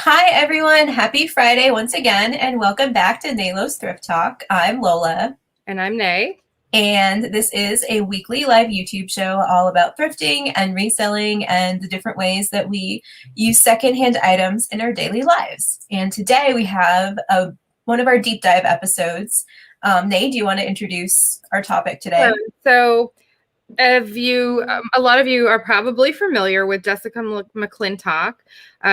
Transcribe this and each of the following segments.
Hi, everyone. Happy Friday once again, and welcome back to Naylo's Thrift Talk. I'm Lola, And I'm Nay. and this is a weekly live YouTube show all about thrifting and reselling and the different ways that we use secondhand items in our daily lives. And today we have one of our deep dive episodes. Nay, do you want to introduce our topic today? So, a lot of you are probably familiar with Jessica McClintock.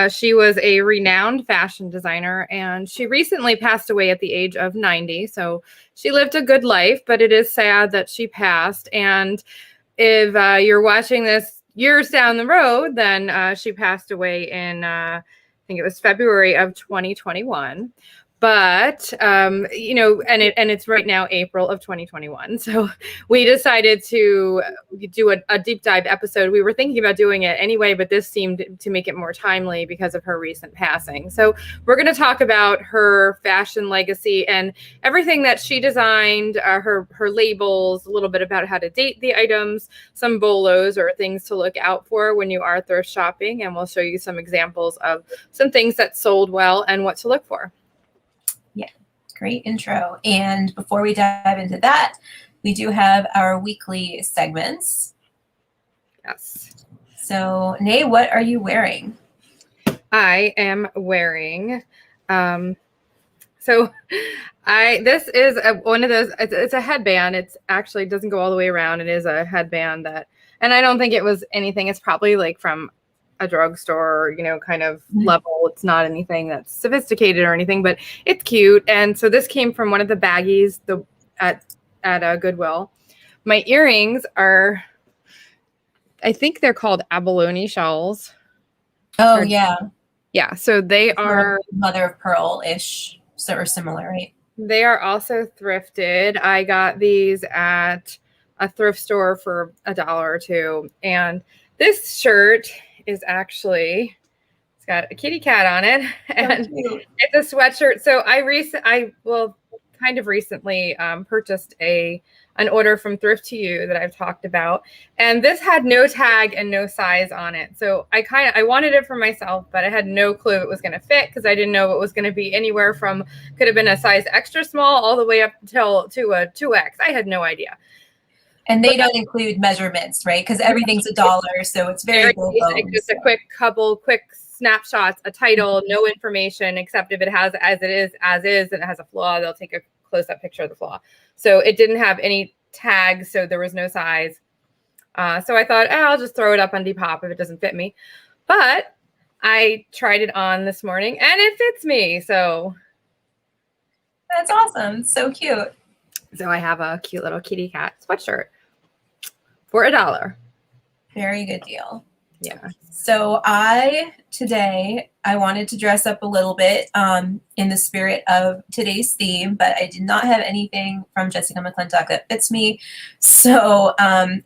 She was a renowned fashion designer, and she recently passed away at the age of 90. So she lived a good life, but it is sad that she passed. And if you're watching this years down the road, then she passed away in, I think it was February of 2021. But and it's right now April of 2021. So we decided to do a deep dive episode. We were thinking about doing it anyway, but this seemed to make it more timely because of her recent passing. So we're going to talk about her fashion legacy and everything that she designed, her labels, a little bit about how to date the items, some bolos or things to look out for when you are thrift shopping, and we'll show you some examples of some things that sold well and what to look for. Yeah, great intro. And before we dive into that, we do have our weekly segments. Yes. So, Nay, what are you wearing? I am wearing, this is one of those, it's a headband. It's actually doesn't go all the way around. It is a headband and I don't think it was anything. It's probably like from a drugstore, kind of level. It's not anything that's sophisticated or anything, but it's cute. And so this came from one of the baggies at Goodwill. My earrings are, I think they're called abalone shells. Oh, yeah. Yeah. So they are mother of pearl-ish, or similar, right? They are also thrifted. I got these at a thrift store for $1 or $2. And this shirt is actually, it's got a kitty cat on it, and it's a sweatshirt. So I recently purchased an order from Thrift to You that I've talked about, and this had no tag and no size on it. So I wanted it for myself, but I had no clue it was going to fit because I didn't know it was going to be anywhere from, could have been a size extra small all the way up to a 2X. I had no idea. And they don't include measurements, right? Because everything's $1, so it's very basic. Just a quick snapshots, a title, no information except if it has as is, and it has a flaw, they'll take a close-up picture of the flaw. So it didn't have any tags, so there was no size. So I thought, I'll just throw it up on Depop if it doesn't fit me. But I tried it on this morning, and it fits me. So that's awesome. So cute. So I have a cute little kitty cat sweatshirt for $1. Very good deal. Yeah. So today I wanted to dress up a little bit in the spirit of today's theme, but I did not have anything from Jessica McClintock that fits me. So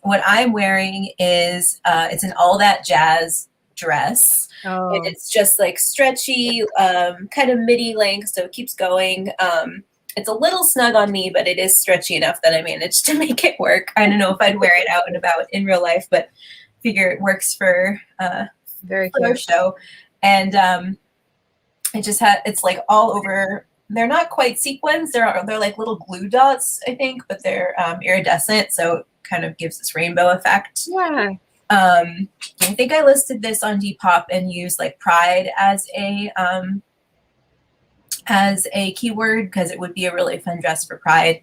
what I'm wearing is it's an All That Jazz dress. Oh. And it's just like stretchy, kind of midi length, so it keeps going. It's a little snug on me, but it is stretchy enough that I managed to make it work. I don't know if I'd wear it out and about in real life, but figure it works for very our show. And it's like all over. They're not quite sequins. They're like little glue dots, I think, but they're iridescent, so it kind of gives this rainbow effect. Yeah. I think I listed this on Depop and used like pride as a keyword because it would be a really fun dress for Pride.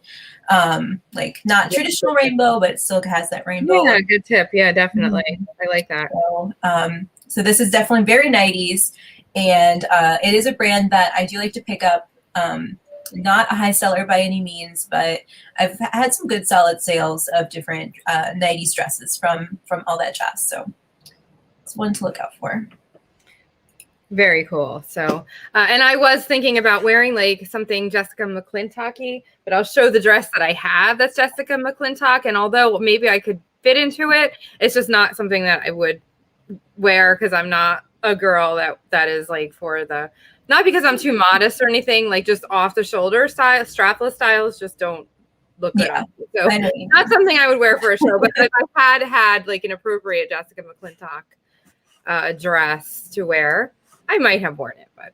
Like not traditional rainbow, but it still has that rainbow. Yeah, good tip. Yeah, definitely. I like that. So this is definitely very 90s, and it is a brand that I do like to pick up. Not a high seller by any means, but I've had some good solid sales of different 90s dresses from All That Jazz. So it's one to look out for. Very cool. So, and I was thinking about wearing like something Jessica McClintock-y, but I'll show the dress that I have that's Jessica McClintock. And although maybe I could fit into it, it's just not something that I would wear because I'm not a girl that is like not because I'm too modest or anything, like just off the shoulder style, strapless styles just don't look good. Yeah, so not something I would wear for a show, but if I had like an appropriate Jessica McClintock dress to wear, I might have worn it, but.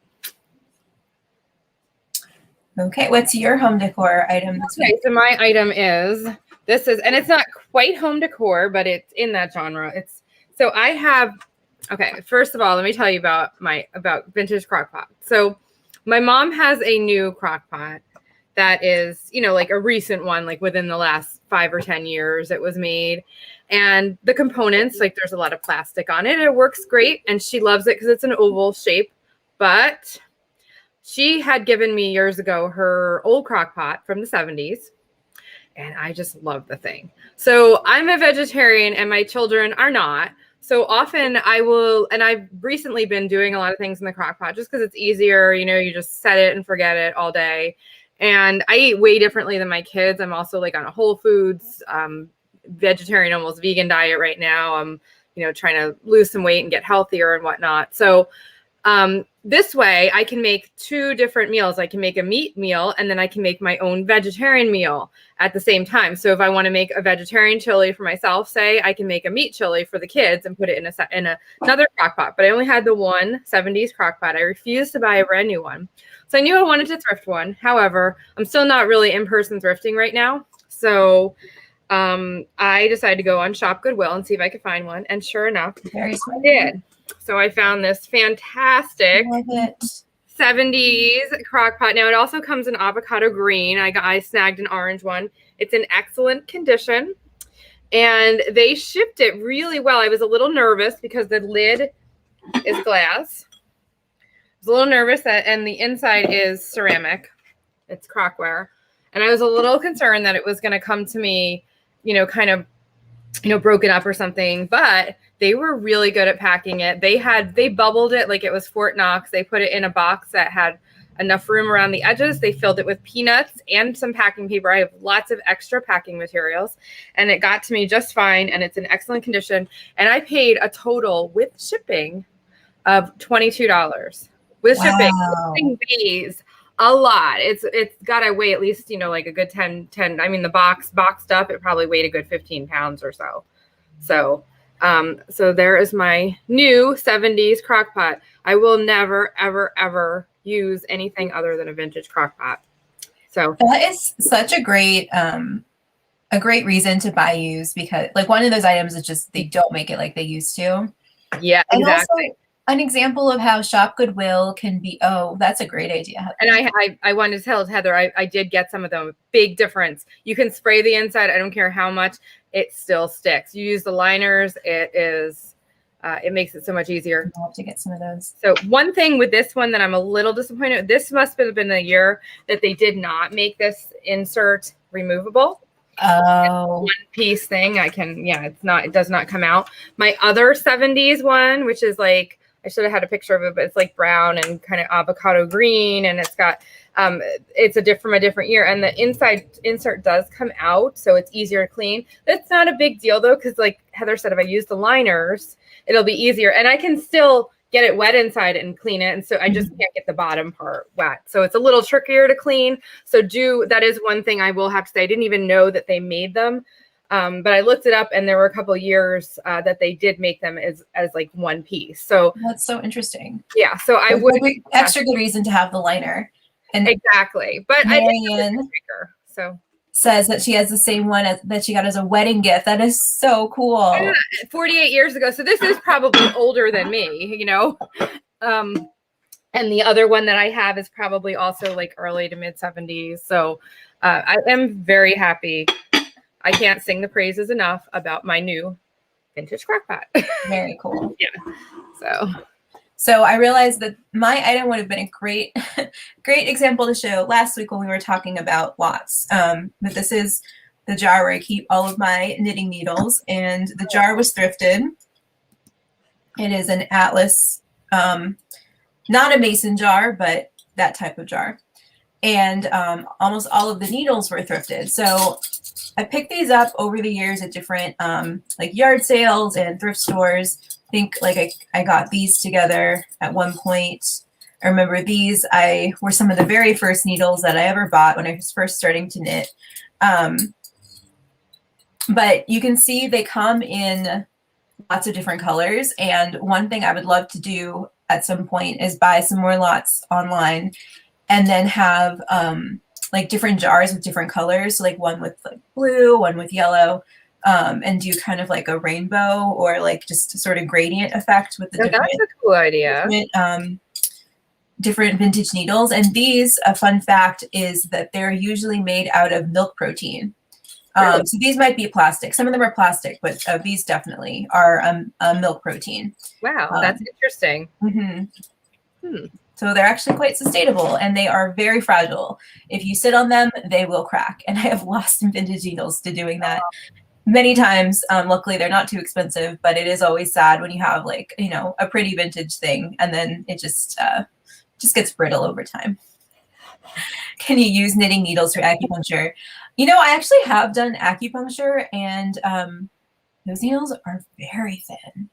Okay, what's your home decor item this Okay, week? so my item is, and it's not quite home decor, but it's in that genre. So I have, okay, first of all, let me tell you about vintage crock pot. So my mom has a new crock pot that is, like a recent one, like within the last 5 or 10 years it was made. And the components, like there's a lot of plastic on it. It works great. And she loves it because it's an oval shape. But she had given me years ago her old crock pot from the 70s. And I just love the thing. So I'm a vegetarian and my children are not. So often I've recently been doing a lot of things in the crock pot just because it's easier. You just set it and forget it all day. And I eat way differently than my kids. I'm also like on a Whole Foods, vegetarian, almost vegan diet right now. I'm, trying to lose some weight and get healthier and whatnot. So this way I can make 2 different meals. I can make a meat meal and then I can make my own vegetarian meal at the same time. So if I want to make a vegetarian chili for myself, say, I can make a meat chili for the kids and put it in another crock pot. But I only had the one 70s crock pot. I refused to buy a brand new one. So I knew I wanted to thrift one. However, I'm still not really in-person thrifting right now. So I decided to go on Shop Goodwill and see if I could find one. And sure enough, Very I did. So I found this fantastic 70s crock pot. Now it also comes in avocado green. I snagged an orange one. It's in excellent condition. And they shipped it really well. I was a little nervous because the lid is glass. I was a little nervous and the inside is ceramic. It's crockware. And I was a little concerned that it was going to come to me, kind of, broken up or something, but they were really good at packing it. They bubbled it like it was Fort Knox. They put it in a box that had enough room around the edges. They filled it with peanuts and some packing paper. I have lots of extra packing materials and it got to me just fine. And it's in excellent condition. And I paid a total with shipping of $22 with shipping. This thing weighs a lot. It's got to weigh at least, like a good 10. I mean, the boxed up, it probably weighed a good 15 pounds or so. So there is my new 70s crock pot. I will never, ever, ever use anything other than a vintage crock pot. So that is such a great reason to buy used, because like one of those items is just, they don't make it like they used to. Yeah, and exactly. Also, an example of how Shop Goodwill can be, that's a great idea, Heather. And I wanted to tell Heather, I did get some of them. Big difference. You can spray the inside. I don't care how much, it still sticks. You use the liners. It makes it so much easier. I'll have to get some of those. So one thing with this one that I'm a little disappointed, this must have been the year that they did not make this insert removable. Oh, one piece thing. It does not come out. My other 70s one, which is like, I should have had a picture of it, but it's like brown and kind of avocado green. And it's got, it's from a different year. And the inside insert does come out. So it's easier to clean. That's not a big deal though. Cause like Heather said, if I use the liners, it'll be easier and I can still get it wet inside and clean it. And so I just can't get the bottom part wet. So it's a little trickier to clean. So that is one thing I will have to say. I didn't even know that they made them. But I looked it up and there were a couple of years that they did make them as like one piece. So that's so interesting. Yeah. So I would extra good reason to have the liner. And exactly. But Marianne says that she has the same one that she got as a wedding gift. That is so cool. 48 years ago. So this is probably older than me, and the other one that I have is probably also like early to mid 70s. So I am very happy. I can't sing the praises enough about my new vintage crock pot. Very cool. Yeah. So I realized that my item would have been a great example to show last week when we were talking about lots. But this is the jar where I keep all of my knitting needles, and the jar was thrifted. It is an Atlas, not a mason jar, but that type of jar. And almost all of the needles were thrifted. So I picked these up over the years at different like yard sales and thrift stores. I think like I got these together at one point. I remember these were some of the very first needles that I ever bought when I was first starting to knit. But you can see they come in lots of different colors. And one thing I would love to do at some point is buy some more lots online and then have like different jars with different colors. So like one with like blue, one with yellow, and do kind of like a rainbow or like just a sort of gradient effect with the Oh, that's a cool idea. different vintage needles. And these, a fun fact is that they're usually made out of milk protein. Really? So these might be plastic. Some of them are plastic, but these definitely are milk protein. Wow, that's interesting. So they're actually quite sustainable, and they are very fragile. If you sit on them, they will crack. And I have lost some vintage needles to doing that many times. Luckily, they're not too expensive, but it is always sad when you have like, you know, a pretty vintage thing, and then it just gets brittle over time. Can you use knitting needles for acupuncture? You know, I actually have done acupuncture, and those needles are very thin.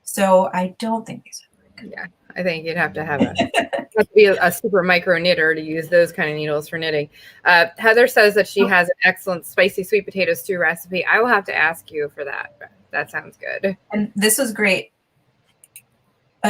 So I don't think these are good. Yeah, I think you'd have to be a super micro knitter to use those kind of needles for knitting. Heather says that she has an excellent spicy sweet potato stew recipe. I will have to ask you for that. That sounds good. And this was great.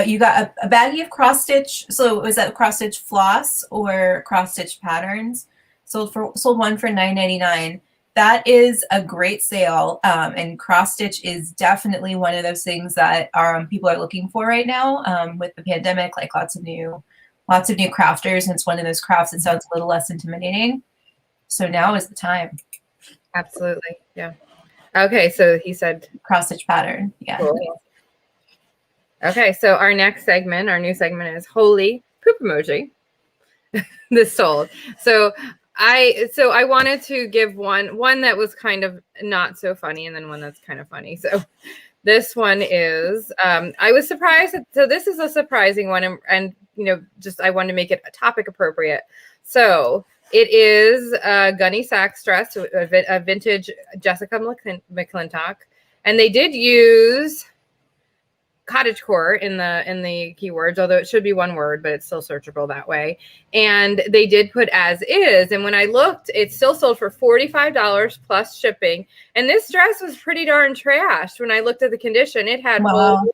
You got a baggie of cross stitch. So was that cross stitch floss or cross stitch patterns? Sold one for $9.99. That is a great sale. And cross stitch is definitely one of those things that people are looking for right now with the pandemic. Like lots of new crafters, and it's one of those crafts that sounds a little less intimidating. So now is the time. Absolutely, yeah. Okay, so he said cross stitch pattern. Yeah. Cool. Okay, so our new segment is Holy Poop Emoji. This sold. So I wanted to give one that was kind of not so funny, and then one that's kind of funny. So this one is I was surprised. So this is a surprising one, and you know, just I wanted to make it a topic appropriate. So it is a Gunne Sax dress, a vintage Jessica McClintock, and they did use cottagecore in the keywords, although it should be one word, but it's still searchable that way. And they did put as is. And when I looked, it still sold for $45 plus shipping. And this dress was pretty darn trashed. When I looked at the condition, it had holes.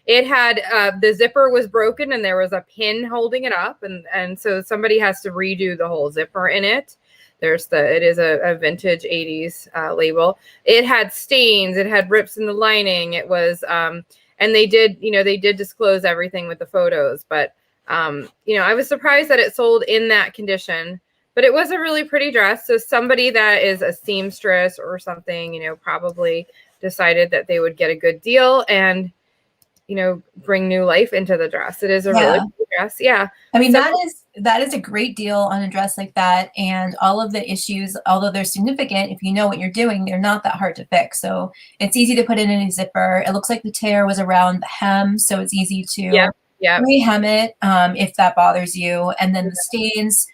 It had the zipper was broken and there was a pin holding it up. And so somebody has to redo the whole zipper in it. It is a vintage 80s label. It had stains. It had rips in the lining. It was, and they did disclose everything with the photos, but I was surprised that it sold in that condition, but it was a really pretty dress. So somebody that is a seamstress or something, probably decided that they would get a good deal and, bring new life into the dress. It is a really pretty dress. Yeah. I mean, that is a great deal on a dress like that. And all of the issues, although they're significant, if you know what you're doing, they're not that hard to fix. So it's easy to put in a zipper. It looks like the tear was around the hem, so it's easy to re-hem it if that bothers you. And then the stains,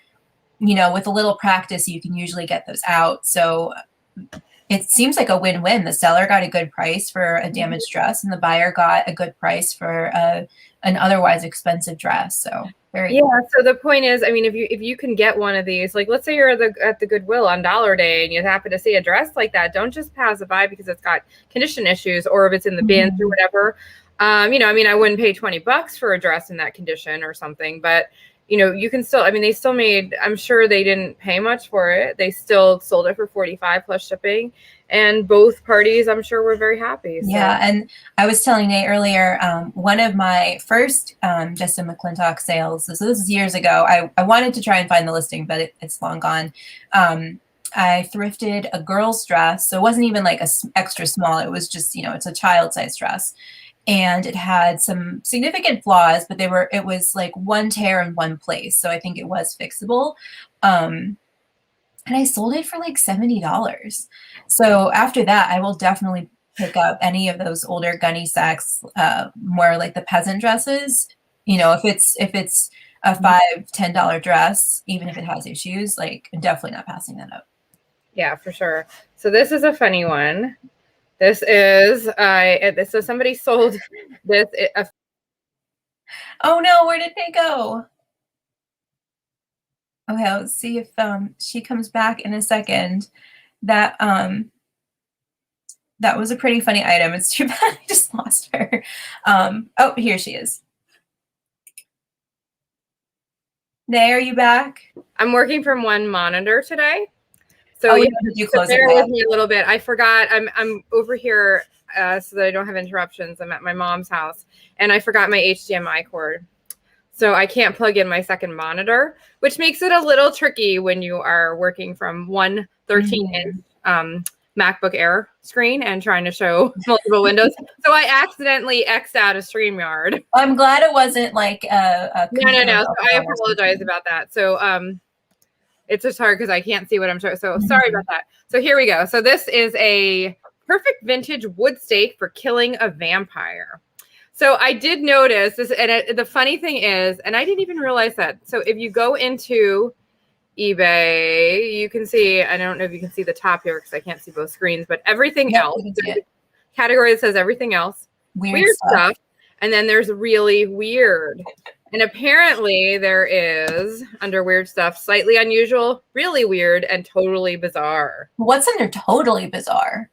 with a little practice, you can usually get those out. So it seems like a win-win. The seller got a good price for a damaged dress, and the buyer got a good price for an otherwise expensive dress. So cool. So the point is, I mean, if you can get one of these, like let's say you're at the Goodwill on Dollar Day and you happen to see a dress like that, don't just pass it by because it's got condition issues or if it's in the bins or whatever. I wouldn't pay $20 for a dress in that condition or something, but you can still, they still made, I'm sure they didn't pay much for it. They still sold it for $45 plus shipping, and both parties, I'm sure, were very happy. So. Yeah. And I was telling Nate earlier, one of my first Jessica McClintock sales, so this is years ago, I wanted to try and find the listing, but it's long gone. I thrifted a girl's dress. So it wasn't even like a extra small. It was just, it's a child size dress. And it had some significant flaws, but it was like one tear in one place. So I think it was fixable. And I sold it for like $70. So after that, I will definitely pick up any of those older Gunne Sax, more like the peasant dresses. If it's a $5-10 dress, even if it has issues, like I'm definitely not passing that up. Yeah, for sure. So this is a funny one. This is so somebody sold this. Oh no, where did they go? Okay, let's see if she comes back in a second. That was a pretty funny item. It's too bad I just lost her. Oh, here she is. Nay, are you back? I'm working from one monitor today. So Oh, yeah, did you close it bear back? with me a little bit. I forgot. I'm over here so that I don't have interruptions. I'm at my mom's house, and I forgot my HDMI cord. So I can't plug in my second monitor, which makes it a little tricky when you are working from one 13-inch MacBook Air screen and trying to show multiple windows. So I accidentally X'd out of StreamYard. I'm glad it wasn't like a No. So I apologize about that. So it's just hard because I can't see what I'm showing. So sorry about that. So here we go. So this is a perfect vintage wood stake for killing a vampire. So I did notice this, and the funny thing is, and I didn't even realize that. So if you go into eBay, you can see, I don't know if you can see the top here because I can't see both screens, but everything else, there's a category that says everything else, weird stuff, and then there's really weird. And apparently there is, under weird stuff, slightly unusual, really weird, and totally bizarre. What's under totally bizarre?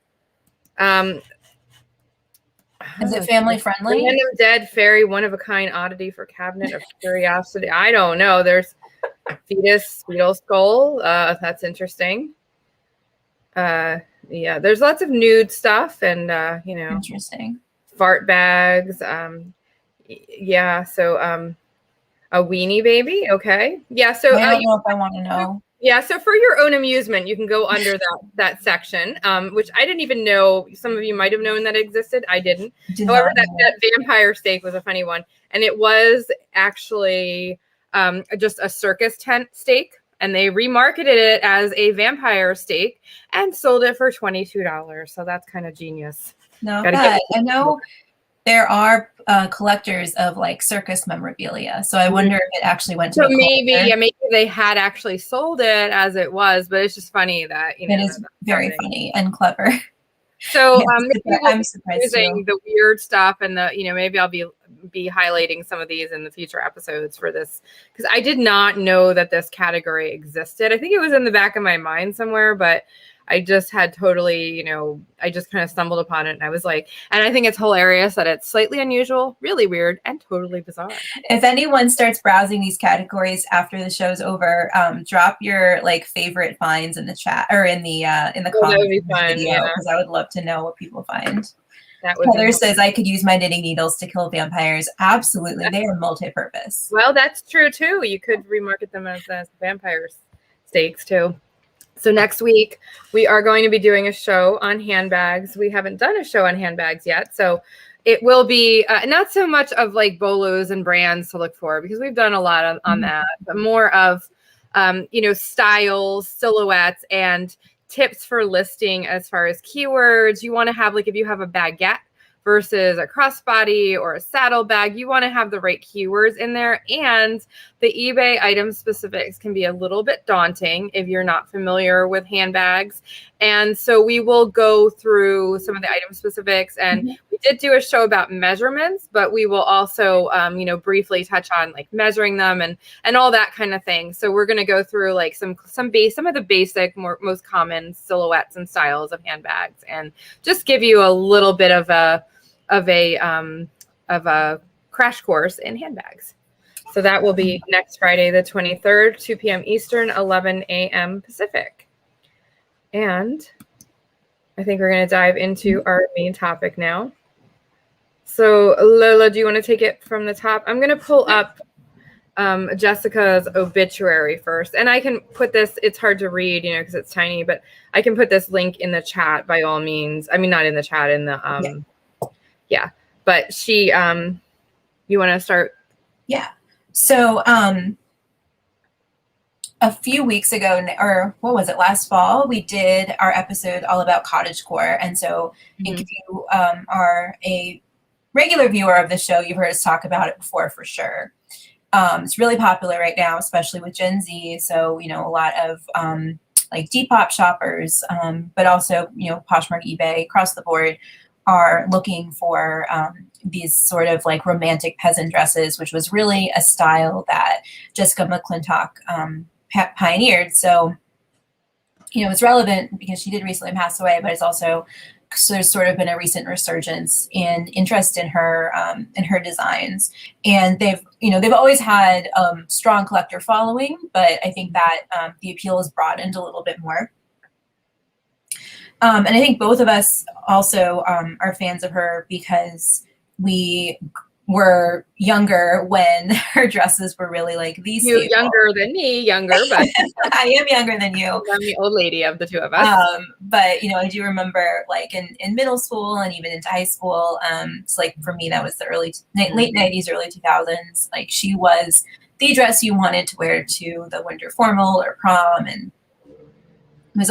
Is it family friendly? Random dead fairy, one of a kind oddity for cabinet of curiosity. I don't know. There's fetus, beetle skull. That's interesting. Yeah, there's lots of nude stuff and interesting fart bags. Yeah, so a weenie baby. Okay. Yeah, so I don't know if I want to know. Yeah, so for your own amusement, you can go under that section, which I didn't even know. Some of you might have known that existed. I didn't. However, that vampire steak was a funny one. And it was actually just a circus tent steak. And they remarketed it as a vampire steak and sold it for $22. So that's kind of genius. No, I know there are collectors of like circus memorabilia, so I wonder if it actually went to. So maybe they had actually sold it as it was, but it's just funny that it is very funny and clever. So I'm surprised using the weird stuff and the maybe I'll be highlighting some of these in the future episodes for this because I did not know that this category existed. I think it was in the back of my mind somewhere, but I just had totally, I just kind of stumbled upon it and I was like, and I think it's hilarious that it's slightly unusual, really weird, and totally bizarre. If anyone starts browsing these categories after the show's over, drop your like favorite finds in the chat or in the comments. That would be fun, because I would love to know what people find. Heather says, I could use my knitting needles to kill vampires. Absolutely. They are multi-purpose. Well, that's true too. You could remarket them as vampire steaks too. So next week, we are going to be doing a show on handbags. We haven't done a show on handbags yet. So it will be not so much of like bolos and brands to look for because we've done a lot on that, but more of, styles, silhouettes, and tips for listing as far as keywords. You want to have, like, if you have a baguette versus a crossbody or a saddle bag, you want to have the right keywords in there. And the eBay item specifics can be a little bit daunting if you're not familiar with handbags. And so we will go through some of the item specifics. And we did do a show about measurements, but we will also, briefly touch on like measuring them and all that kind of thing. So we're going to go through like some of the basic, most common silhouettes and styles of handbags, and just give you a little bit of a crash course in handbags. So that will be next Friday, the 23rd, 2 p.m. Eastern, 11 a.m. Pacific. And I think we're going to dive into our main topic now. So Lola, do you want to take it from the top? I'm going to pull up Jessica's obituary first. And I can put this, it's hard to read, because it's tiny, but I can put this link in the chat by all means. I mean, not in the chat, in the, yeah. But she, you want to start? Yeah. So, a few weeks ago, or what was it, last fall, we did our episode all about cottagecore. And so if you are a regular viewer of the show, you've heard us talk about it before for sure. It's really popular right now, especially with Gen Z. So, a lot of like Depop shoppers, but also, Poshmark, eBay, across the board are looking for these sort of like romantic peasant dresses, which was really a style that Jessica McClintock pioneered. So, it's relevant because she did recently pass away, but it's also so there's sort of been a recent resurgence in interest in her designs, and they've always had strong collector following, but I think that the appeal has broadened a little bit more. And I think both of us also are fans of her because we were younger when her dresses were really like the staple. Younger than me, but I am younger than you. I'm the old lady of the two of us. But I do remember like in middle school and even into high school. So like for me, that was the late 90s, early 2000s. Like she was the dress you wanted to wear to the winter formal or prom, and it was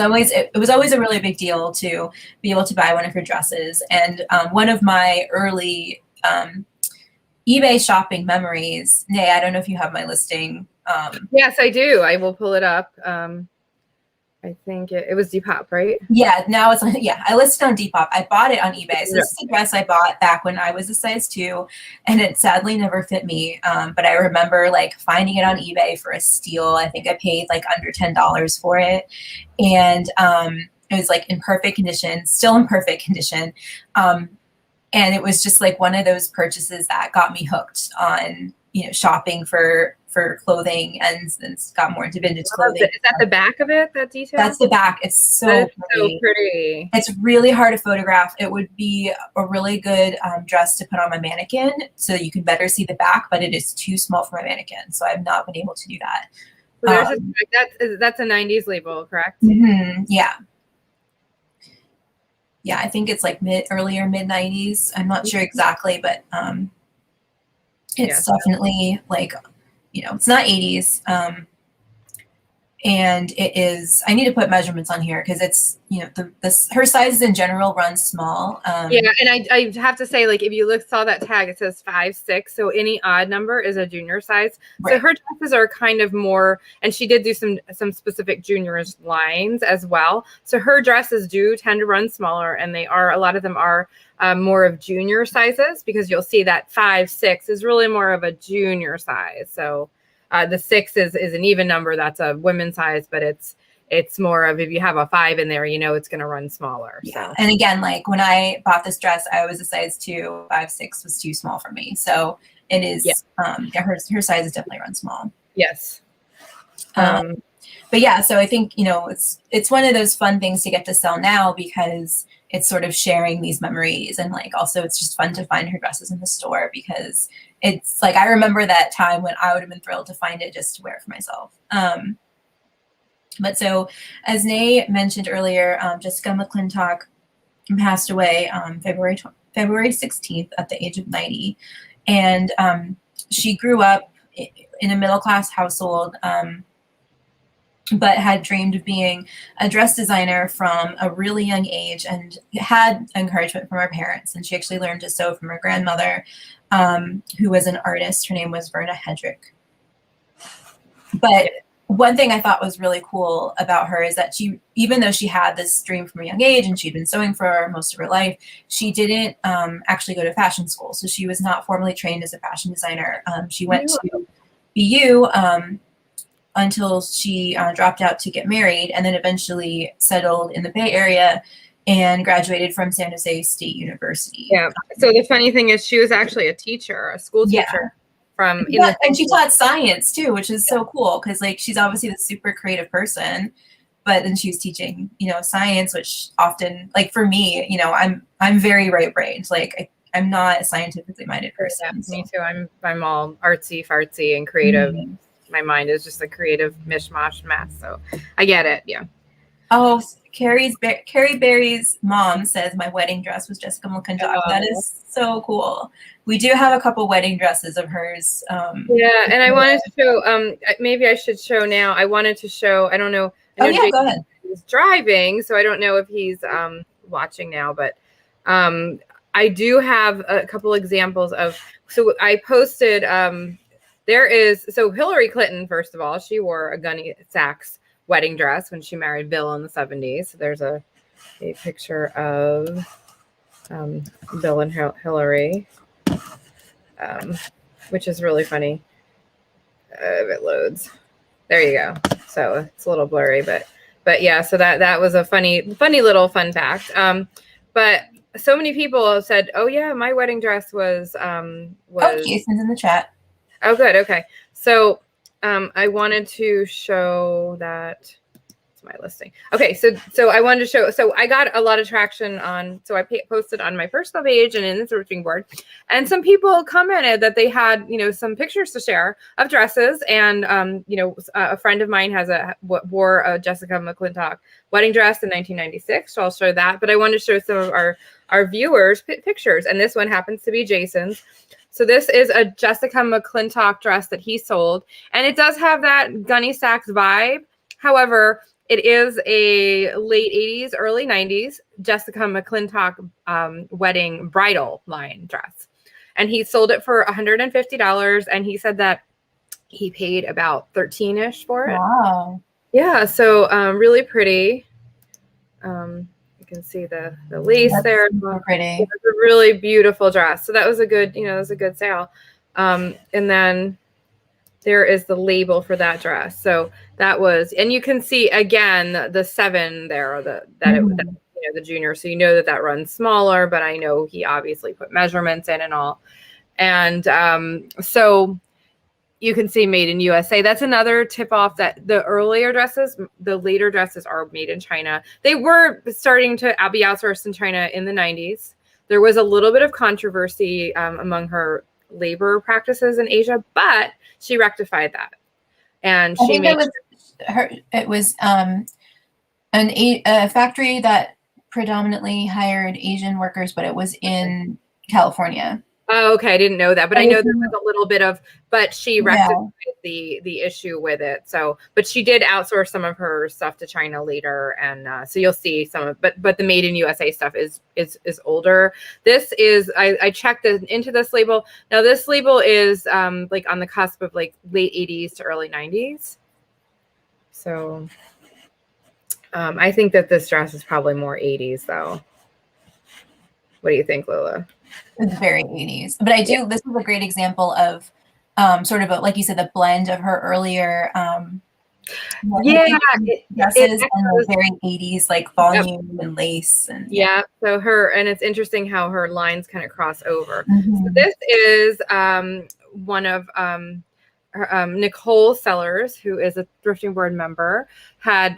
always a really big deal to be able to buy one of her dresses. And one of my early eBay shopping memories. Nay, I don't know if you have my listing. Yes, I do. I will pull it up. I think it was Depop, right? Yeah, now it's I listed on Depop. I bought it on eBay. So this is a dress I bought back when I was a size 2, and it sadly never fit me. But I remember like finding it on eBay for a steal. I think I paid like under $10 for it, and it was like in perfect condition, still in perfect condition. And it was just like one of those purchases that got me hooked on, shopping for clothing, and got more into vintage clothing. Is that the back of it, that detail? That's the back. It's so pretty. It's really hard to photograph. It would be a really good dress to put on my mannequin so you can better see the back, but it is too small for my mannequin. So I've not been able to do that. So that's a 90s label, correct? Mm-hmm, yeah. Yeah, I think it's like earlier mid 90s. I'm not sure exactly, but it's definitely like, it's not 80s. And it is, I need to put measurements on here because it's, her sizes in general run small. Yeah, and I have to say, like, if you saw that tag, it says 5'6", so any odd number is a junior size. Right. So her dresses are kind of more, and she did do some specific juniors lines as well. So her dresses do tend to run smaller, and a lot of them are more of junior sizes, because you'll see that 5'6" is really more of a junior size. So the 6 is an even number. That's a women's size, but it's more of, if you have a 5 in there, it's going to run smaller. Yeah. So. And again, like when I bought this dress, I was a size 2, 5'6" was too small for me. So it is, her size is definitely run small. Yes. But yeah, so I think, it's one of those fun things to get to sell now, because it's sort of sharing these memories, and like, also it's just fun to find her dresses in the store, because it's like, I remember that time when I would have been thrilled to find it just to wear it for myself. But so, as Nay mentioned earlier, Jessica McClintock passed away February 16th at the age of 90. And she grew up in a middle-class household, but had dreamed of being a dress designer from a really young age, and had encouragement from her parents. And she actually learned to sew from her grandmother, who was an artist. Her name was Verna Hedrick. But one thing I thought was really cool about her is that she, even though she had this dream from a young age and she'd been sewing for most of her life, she didn't actually go to fashion school. So she was not formally trained as a fashion designer. She went to BU until she dropped out to get married, and then eventually settled in the Bay Area and graduated from San Jose State University. Yeah. So the funny thing is, she was actually a teacher, a school teacher. And she taught science too, which is so cool, because like, she's obviously the super creative person, but then she was teaching, science, which often, like for me, I'm very right brained. Like I'm not a scientifically minded person. Yeah, me too. I'm all artsy fartsy and creative. Mm-hmm. My mind is just a creative mishmash mess. So I get it. Yeah. Oh, Carrie Berry's mom says my wedding dress was Jessica McClintock. Oh. That is so cool. We do have a couple wedding dresses of hers. Yeah, and I wanted to show, maybe I should show now. I wanted to show, I don't know. Go ahead. He's driving, so I don't know if he's watching now, but I do have a couple examples of, so I posted, so Hillary Clinton, first of all, she wore a Gunne Sax wedding dress when she married Bill in the 70s. So there's a picture of Bill and Hillary. Which is really funny. If it loads, there you go. So it's a little blurry, but yeah. So that was a funny little fun fact. but so many people have said, "Oh yeah, my wedding dress was Oh, Jason's in the chat. Oh, good. Okay. So I wanted to show that. It's my listing. Okay. So I wanted to show. So I got a lot of traction on. So I posted on my personal page and in the thrifting board, and some people commented that they had, some pictures to share of dresses. And a friend of mine wore a Jessica McClintock wedding dress in 1996. So I'll show that. But I wanted to show some of our viewers pictures, and this one happens to be Jason's. So this is a Jessica McClintock dress that he sold, and it does have that Gunne Sax vibe. However, it is a late 80s, early 90s Jessica McClintock wedding bridal line dress. And he sold it for $150, and he said that he paid about $13-ish for it. Wow. Yeah, so really pretty. You can see the lace. That's there. Super pretty. It's a really beautiful dress. So that was a good, sale. And then there is the label for that dress. So that was, and you can see again the 7 there, the junior. So that runs smaller, but I know he obviously put measurements in and all. And so you can see made in USA. That's another tip off that the later dresses are made in China. They were starting to be outsourced in China in the 90s. There was a little bit of controversy among her labor practices in Asia, but she rectified that. And she made it was a factory that predominantly hired Asian workers, but it was in California. Oh, okay. I didn't know that, but I know there was a little bit of, but she rectified the issue with it. So, but she did outsource some of her stuff to China later. And so you'll see some of, but the made in USA stuff is older. This is, I checked into this label. Now this label is like on the cusp of like late 80s to early 90s. So I think that this dress is probably more 80s though. What do you think, Lola? It's very 80s, but this is a great example of sort of like you said, the blend of her earlier dresses and the very 80s like volume and lace and so and it's interesting how her lines kind of cross over. So this is one of Nicole Sellers, who is a thrifting board member, had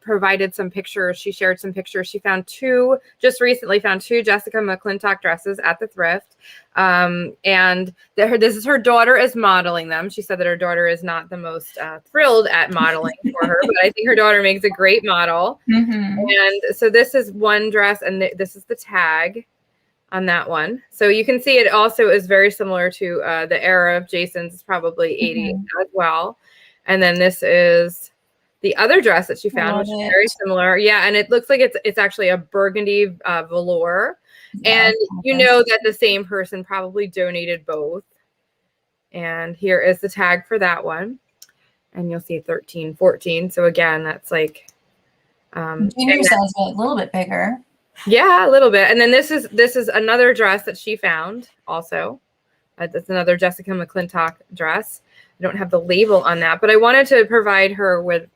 provided some pictures. She shared some pictures. She just recently found two Jessica McClintock dresses at the thrift. And this is her daughter is modeling them. She said that her daughter is not the most thrilled at modeling for her, but I think her daughter makes a great model. And so this is one dress, and this is the tag on that one. So you can see it also is very similar to the era of Jason's. It's probably 80 as well. And then this is the other dress that she found, which is very similar. Yeah, and it looks like it's actually a burgundy velour. And you know that the same person probably donated both. And here is the tag for that one. And you'll see 13, 14. So again, that's like junior size, but a little bit bigger. Yeah, a little bit. And then this is another dress that she found also. That's another Jessica McClintock dress. I don't have the label on that, but I wanted to provide her with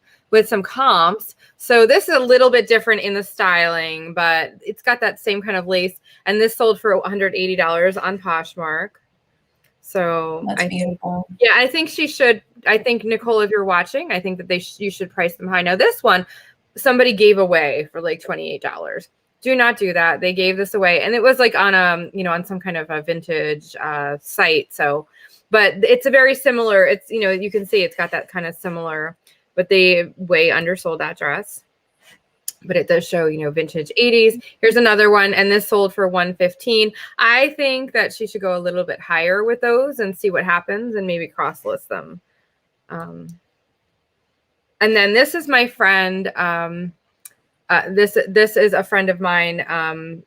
some comps. So this is a little bit different in the styling, but it's got that same kind of lace. And this sold for $180 on Poshmark. So that's beautiful. I think she should. I think, Nicole, if you're watching, I think that you should price them high. Now this one, somebody gave away for like $28. Do not do that. They gave this away, and it was like on on some kind of a vintage site. So, but it's a very similar. It's you can see it's got that kind of similar, but they way undersold that dress. But it does show vintage 80s. Here's another one, and this sold for $115. I think that she should go a little bit higher with those and see what happens, and maybe cross list them. And then this is my friend. This is a friend of mine,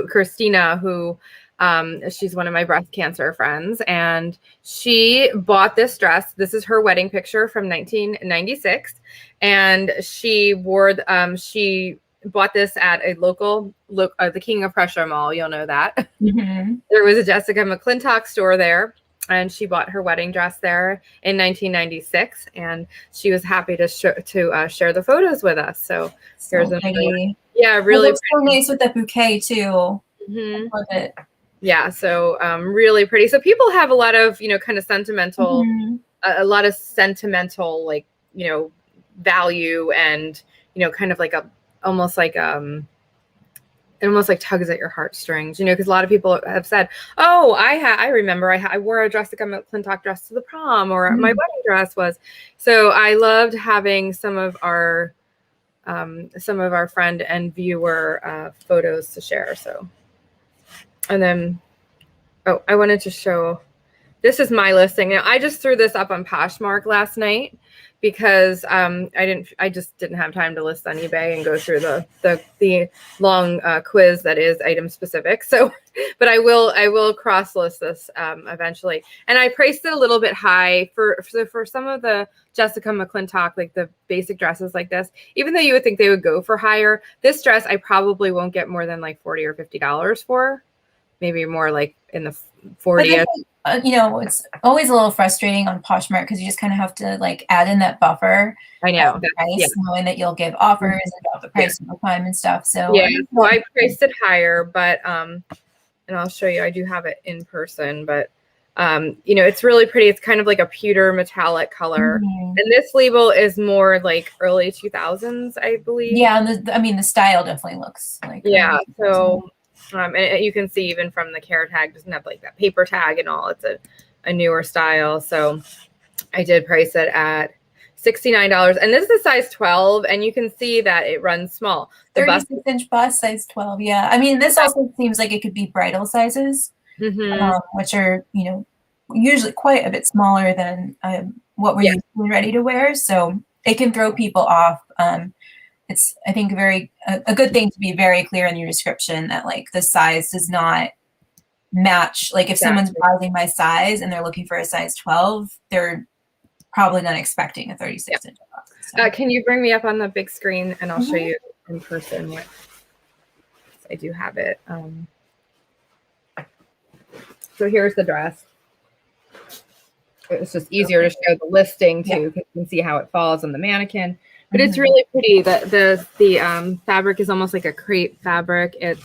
Christina, who she's one of my breast cancer friends, and she bought this dress. This is her wedding picture from 1996, and she bought this at a local the King of Prussia Mall. You'll know that. There was a Jessica McClintock store there. And she bought her wedding dress there in 1996, and she was happy to share the photos with us. So here's another one. Yeah, It really looks so nice with the bouquet too. pretty. Love it. Yeah, so really pretty. So people have a lot of, kind of sentimental, Mhm. a lot of sentimental, like, value, and, kind of like almost like, it almost like tugs at your heartstrings, because a lot of people have said, "Oh, I remember I wore a Jessica McClintock dress to the prom, or my Mhm. wedding dress was." So I loved having some of our friend and viewer photos to share. So, and then, oh, I wanted to show. This is my listing. Now, I just threw this up on Poshmark last night because I just didn't have time to list on eBay and go through the long quiz that is item specific. So, but I will cross list this eventually. And I priced it a little bit high for some of the Jessica McClintock, like the basic dresses like this. Even though you would think they would go for higher, this dress I probably won't get more than like $40 or $50 for. Maybe more like in the 40. It's always a little frustrating on Poshmark because you just kind of have to like add in that buffer I know. of price, knowing that you'll give offers and drop the price over time and stuff. So So I priced it higher, but and I'll show you. I do have it in person, but it's really pretty. It's kind of like a pewter metallic color, and this label is more like early 2000s, I believe. Yeah, and the style definitely looks like So. And you can see even from the care tag, doesn't have like that paper tag and all. It's a newer style. So I did price it at $69. And this is a size 12. And you can see that it runs small. The 36-inch bust, size 12. Yeah. I mean, this also seems like it could be bridal sizes, which are, usually quite a bit smaller than what we're usually ready to wear. So it can throw people off. It's, I think, a good thing to be very clear in your description that like the size does not match. Like if someone's browsing my size and they're looking for a size 12, they're probably not expecting a 36-inch. So. Can you bring me up on the big screen and I'll show you in person what I do have it. So here's the dress. It's just easier to show the listing too, because you can see how it falls on the mannequin. But it's really pretty. The fabric is almost like a crepe fabric. It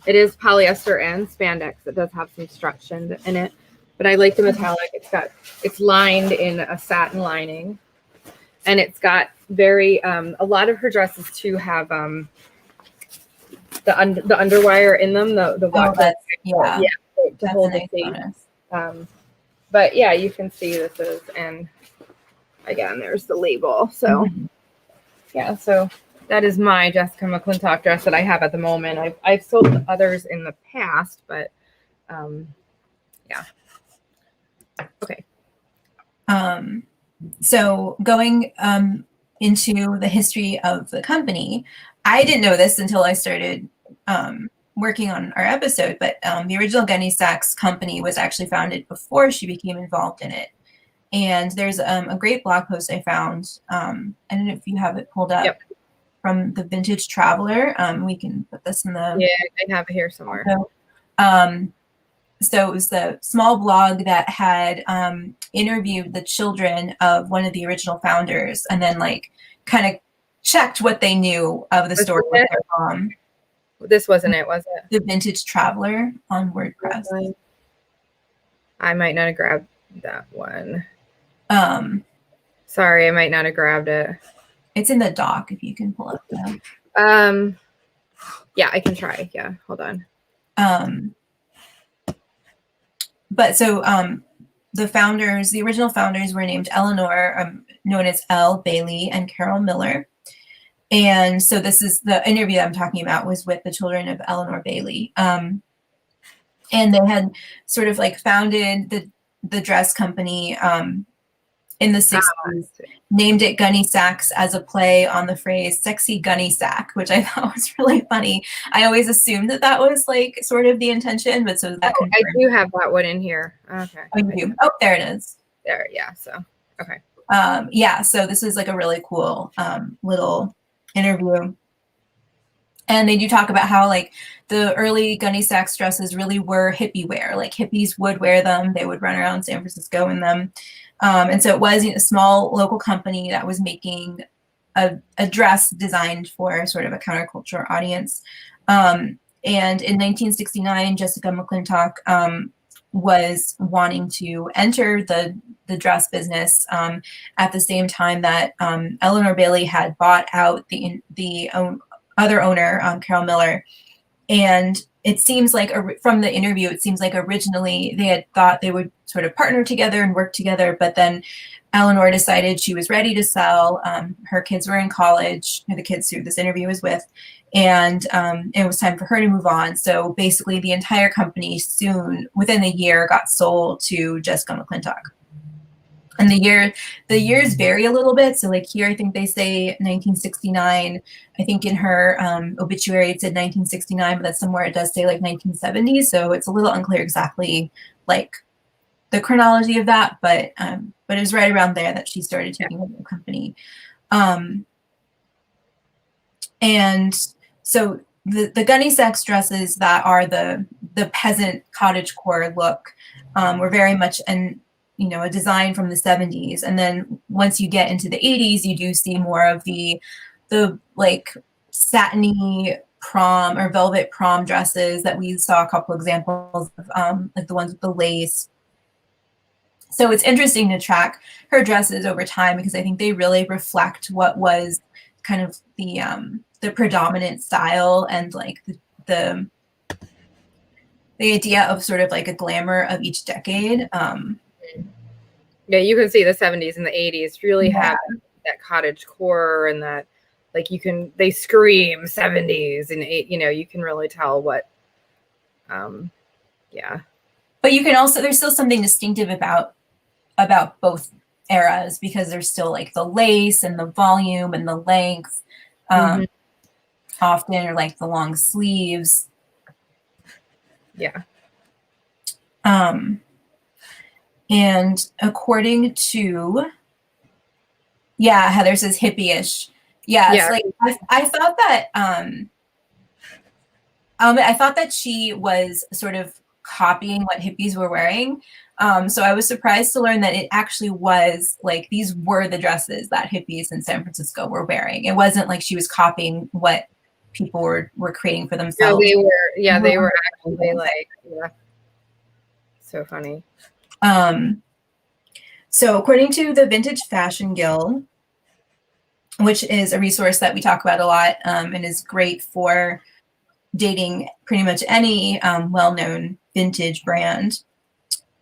is polyester and spandex. It does have some stretch in it, but I like the metallic. It's lined in a satin lining, and it's got a lot of her dresses too have the underwire in them. The to hold the seat. But yeah, you can see this is, and again, there's the label. So. Yeah, so that is my Jessica McClintock dress that I have at the moment. I've sold others in the past, but yeah. Okay. So going into the history of the company, I didn't know this until I started working on our episode, but the original Gunne Sax company was actually founded before she became involved in it. And there's a great blog post I found. I don't know if you have it pulled up from the Vintage Traveler. We can put this in the. Yeah, I have it here somewhere. So it was the small blog that had interviewed the children of one of the original founders, and then like kind of checked what they knew of the story with their mom. This wasn't it, was it? The Vintage Traveler on WordPress. I might not have grabbed that one. Sorry, I might not have grabbed it. It's in the doc if you can pull up the. Yeah, I can try. Yeah, hold on. But so the original founders were named Eleanor, known as Elle Bailey, and Carol Miller. And so this is the interview I'm talking about was with the children of Eleanor Bailey. And they had sort of like founded the dress company in the 60s, named it Gunne Sax as a play on the phrase sexy gunny sack, which I thought was really funny. I always assumed that was like sort of the intention, but so that I do have that one in here. Okay. Oh, you do? Oh, there it is. There, yeah. So okay. Yeah, so this is like a really cool little interview. And they do talk about how like the early Gunne Sax dresses really were hippie wear. Like hippies would wear them. They would run around San Francisco in them. And so it was a small local company that was making a dress designed for sort of a counterculture audience. And in 1969, Jessica McClintock was wanting to enter the dress business at the same time that Eleanor Bailey had bought out the other owner, Carol Miller. And it seems like from the interview, it seems like originally they had thought they would sort of partner together and work together, but then Eleanor decided she was ready to sell. Her kids were in college, the kids who this interview was with, and it was time for her to move on. So basically the entire company soon, within a year, got sold to Jessica McClintock. And the years vary a little bit. So like here, I think they say 1969. I think in her obituary it said 1969, but that's somewhere it does say like 1970. So it's a little unclear exactly like the chronology of that, but it was right around there that she started taking over the company. And so the Gunne Sax dresses that are the peasant cottagecore look were very much a design from the 70s. And then once you get into the 80s, you do see more of the like satiny prom or velvet prom dresses that we saw a couple examples of, like the ones with the lace. So it's interesting to track her dresses over time because I think they really reflect what was kind of the predominant style and like the idea of sort of like a glamour of each decade. Yeah, you can see the 70s and the 80s really have that cottage core and that like they scream 70s and you can really tell what But you can also, there's still something distinctive about both eras because there's still like the lace and the volume and the length often, or like the long sleeves. Yeah. And according to, Heather says hippie-ish. Yeah, it's like I thought that I thought that she was sort of copying what hippies were wearing. So I was surprised to learn that it actually was like these were the dresses that hippies in San Francisco were wearing. It wasn't like she was copying what people were creating for themselves. No, they were actually like, so funny. So according to the Vintage Fashion Guild, which is a resource that we talk about a lot and is great for dating pretty much any well-known vintage brand.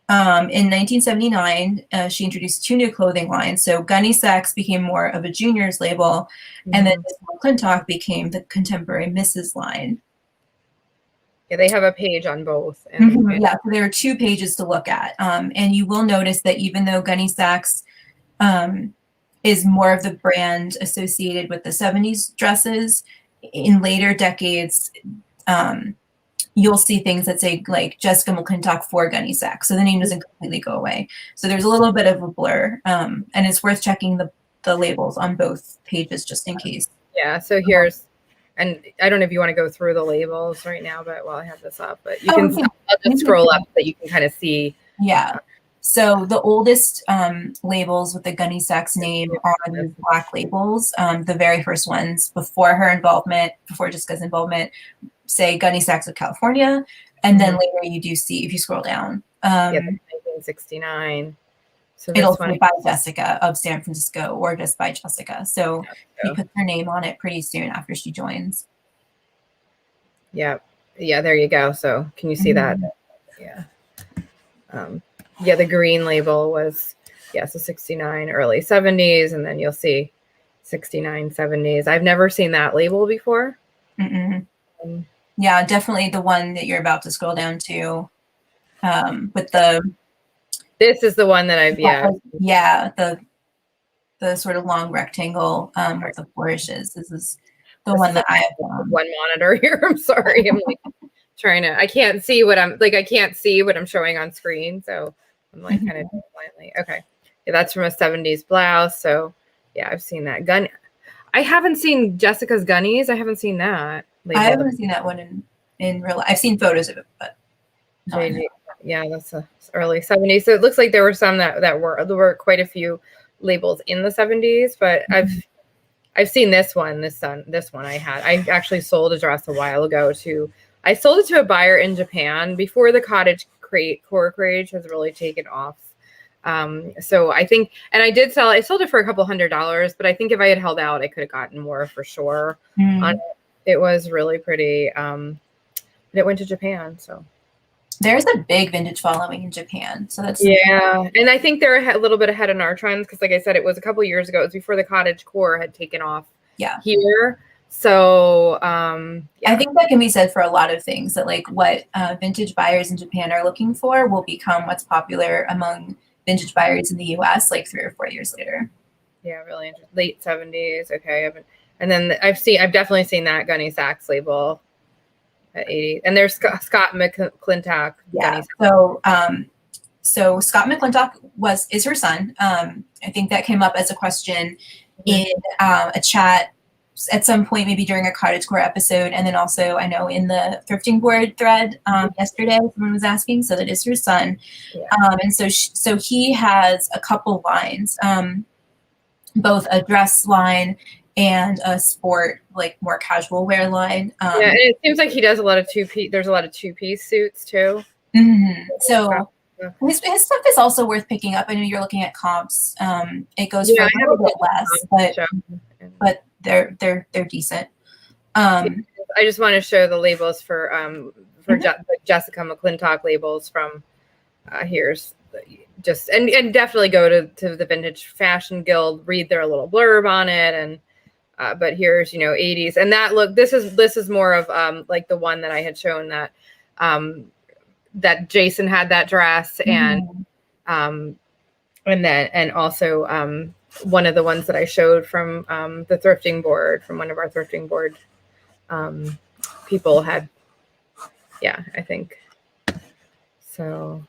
In 1979, she introduced 2 new clothing lines. So Gunne Sax became more of a juniors label, and then McClintock became the contemporary Mrs. line. Yeah, they have a page on both. So there are 2 pages to look at. And you will notice that even though Gunne Sax is more of the brand associated with the 70s dresses, in later decades, you'll see things that say like Jessica McClintock for Gunne Sax. So the name doesn't completely go away. So there's a little bit of a blur. And it's worth checking the labels on both pages just in case. Yeah, so here's, and I don't know if you want to go through the labels right now, but while I have this up, but I'll just scroll up so that you can kind of see. Yeah. So the oldest labels with the Gunne Sax name are the black labels. The very first ones before Jessica's involvement, say Gunne Sax of California. And then later you do see, if you scroll down, 1969. So it'll say by Jessica of San Francisco or just by Jessica. So she puts her name on it pretty soon after she joins. Yeah. Yeah, there you go. So can you see that? Yeah. The green label was, so 69, early 70s, and then you'll see 69, 70s. I've never seen that label before. Yeah, definitely the one that you're about to scroll down to with this is the one that I've, the sort of long rectangle with the flourishes. This is the one that I have one monitor here. I'm sorry. I'm like I can't see what I'm showing on screen. So I'm like kind of blindly. Okay. Yeah, that's from a 70s blouse. So yeah, I've seen that. Gunne. I haven't seen Jessica's Gunnies. I haven't seen that label. I haven't seen that one in real life. I've seen photos of it, but yeah, that's the early 70s. So it looks like there were some there were quite a few labels in the 70s, but I've seen this one. This one I actually sold a dress a while ago I sold it to a buyer in Japan before the cottage core craze has really taken off. So I think, and I sold it for a couple $100, but I think if I had held out, I could have gotten more for sure. It was really pretty. It went to Japan, so. There's a big vintage following in Japan, so that's and I think they're a little bit ahead in our trends because, like I said, it was a couple years ago. It was before the cottage core had taken off. Here, so I think that can be said for a lot of things. That like what vintage buyers in Japan are looking for will become what's popular among vintage buyers in the U.S. like 3 or 4 years later. Yeah, really interesting. Late 70s. Okay, and then I've definitely seen that Gunne Sax label. At 80, and there's Scott McClintock. Yeah. So Scott McClintock is her son. I think that came up as a question in a chat at some point, maybe during a cottage core episode, and then also I know in the thrifting board thread yesterday, someone was asking. So that is her son, and so he has a couple lines, both a dress line and a sport, like more casual wear line. And it seems like he does a lot of two-piece. There's a lot of two-piece suits too. So his stuff is also worth picking up. I know you're looking at comps. It goes for a little bit less, but they're decent. I just want to show the labels for Jessica McClintock labels from here's. And definitely go to the Vintage Fashion Guild, read their little blurb on it, and but here's 80s, and that look. This is more of like the one that I had shown that that Jason had that dress, and also one of the ones that I showed from the thrifting board, from one of our thrifting board people had. I think so.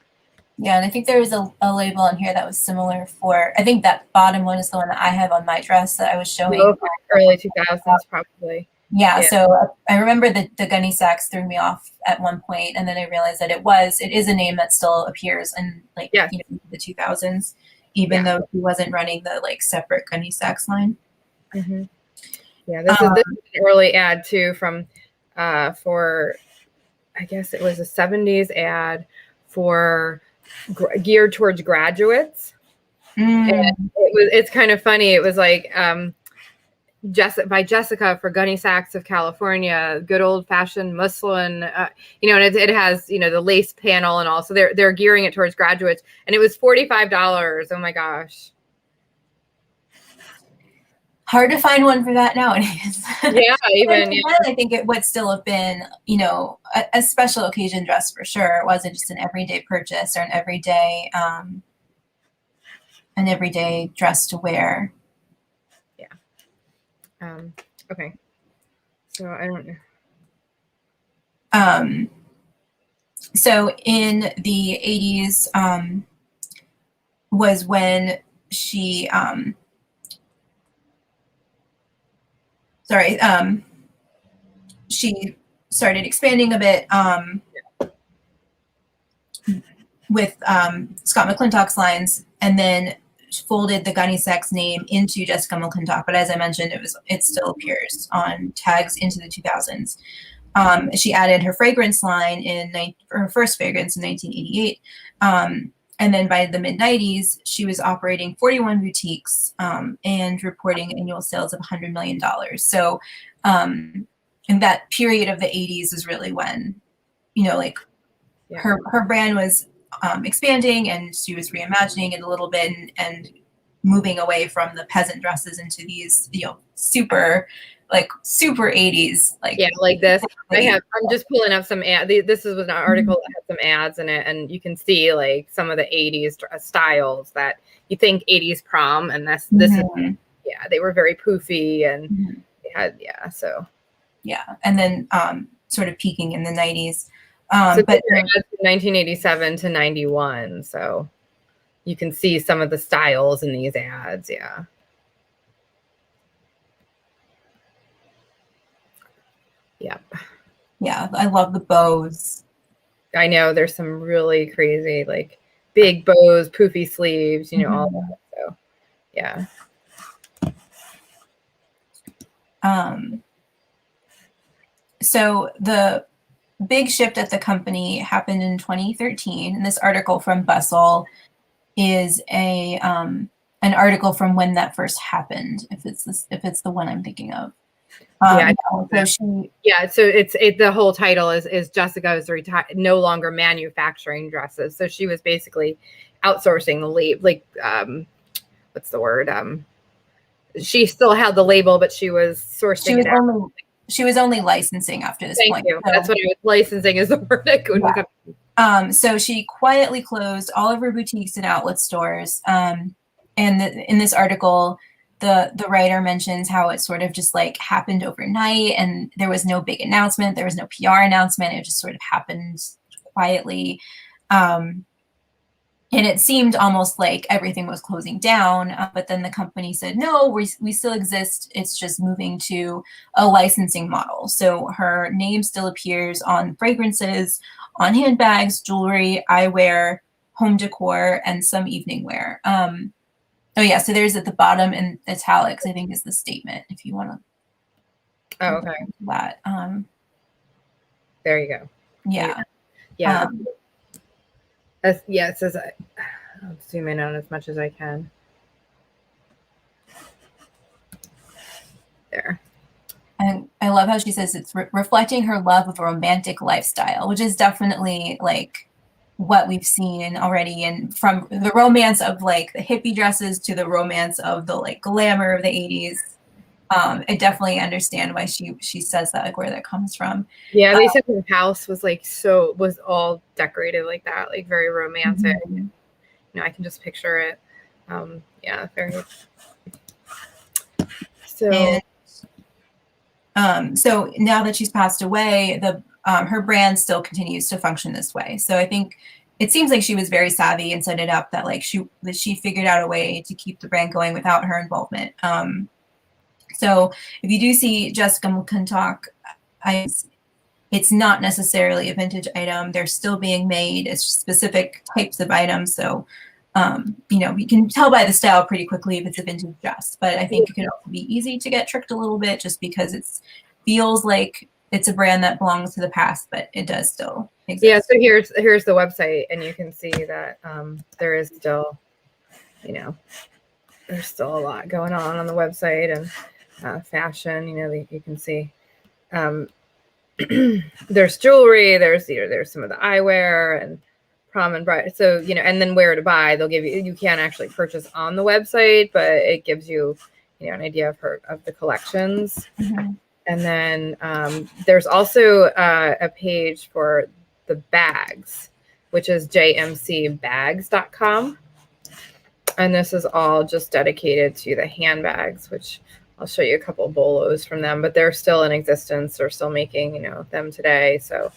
Yeah, and I think there was a label on here that was similar for, I think that bottom one is the one that I have on my dress that I was showing. Early 2000s, probably. Yeah, so I remember that the Gunne Sax threw me off at one point, and then I realized that it is a name that still appears in the 2000s, even though he wasn't running the separate Gunne Sax line. Yeah, this is an early ad too from for, I guess it was a 70s ad for geared towards graduates. And it's kind of funny. It was like by Jessica for Gunne Sax of California, good old fashioned muslin, and it has the lace panel and all. So they're gearing it towards graduates, and it was $45. Oh my gosh. Hard to find one for that nowadays. I think it would still have been, a special occasion dress for sure. It wasn't just an everyday purchase or an everyday dress to wear. Okay. So I don't know. So in the 80s was when she she started expanding a bit with Scott McClintock's lines, and then folded the Gunne Sax name into Jessica McClintock. But as I mentioned, it still appears on tags into the 2000s. She added her fragrance line her first fragrance in 1988. And then by the mid-90s, she was operating 41 boutiques and reporting annual sales of $100 million. So in that period of the 80s is really when, her brand was expanding, and she was reimagining it a little bit and moving away from the peasant dresses into these, super 80s, like this. I'm just pulling up some ad. This was an article that had some ads in it, and you can see some of the 80s styles that you think 80s prom, and this is they were very poofy, and they had and then sort of peaking in the 90s. But 1987 to 91, so you can see some of the styles in these ads. Yeah, I love the bows. I know there's some really crazy, big bows, poofy sleeves, all that. So, So the big shift at the company happened in 2013, and this article from Bustle is an article from when that first happened. If it's the one I'm thinking of. Yeah. So it's the whole title is Jessica is no longer manufacturing dresses. So she was basically outsourcing the label. What's the word? She still had the label, but she was sourcing it out. She was only licensing after this point. Thank you. So, that's what I was licensing is the word I couldn't come. So she quietly closed all of her boutiques and outlet stores. And in this article, the writer mentions how it sort of just like happened overnight, and there was no big announcement. There was no PR announcement. It just sort of happened quietly. And it seemed almost like everything was closing down, but then the company said, no, we still exist. It's just moving to a licensing model. So her name still appears on fragrances, on handbags, jewelry, eyewear, home decor, and some evening wear. Oh yeah, so there's at the bottom in italics, I think is the statement, if you want to. Oh, okay. That. There you go. Yeah. Yeah. It says I'll zoom in on as much as I can. There. And I love how she says it's reflecting her love of a romantic lifestyle, which is definitely like what we've seen already, and from the romance of like the hippie dresses to the romance of the like glamour of the 80s. I definitely understand why she says that, like where that comes from. Yeah, they said her house was like was all decorated like that, like very romantic. Mm-hmm. You know, I can just picture it. Yeah, very. So. So now that she's passed away, her brand still continues to function this way. So I think it seems like she was very savvy and set it up that like she figured out a way to keep the brand going without her involvement. So if you do see Jessica McClintock, it's not necessarily a vintage item. They're still being made as specific types of items. So, you know, you can tell by the style pretty quickly if it's a vintage dress. But I think it can also be easy to get tricked a little bit just because it feels like it's a brand that belongs to the past, but it does still exist. Yeah, so here's the website, and you can see that there is still, you know, there's still a lot going on the website, and fashion, you know, you can see there's jewelry, there's some of the eyewear and prom and bride. So, you know, and then where to buy, they'll give you can't actually purchase on the website, but it gives you, you know, an idea of the collections. Mm-hmm. And then there's also a page for the bags, which is jmcbags.com. And this is all just dedicated to the handbags, which I'll show you a couple of bolos from them, but they're still in existence. They're still making, you know, them today. So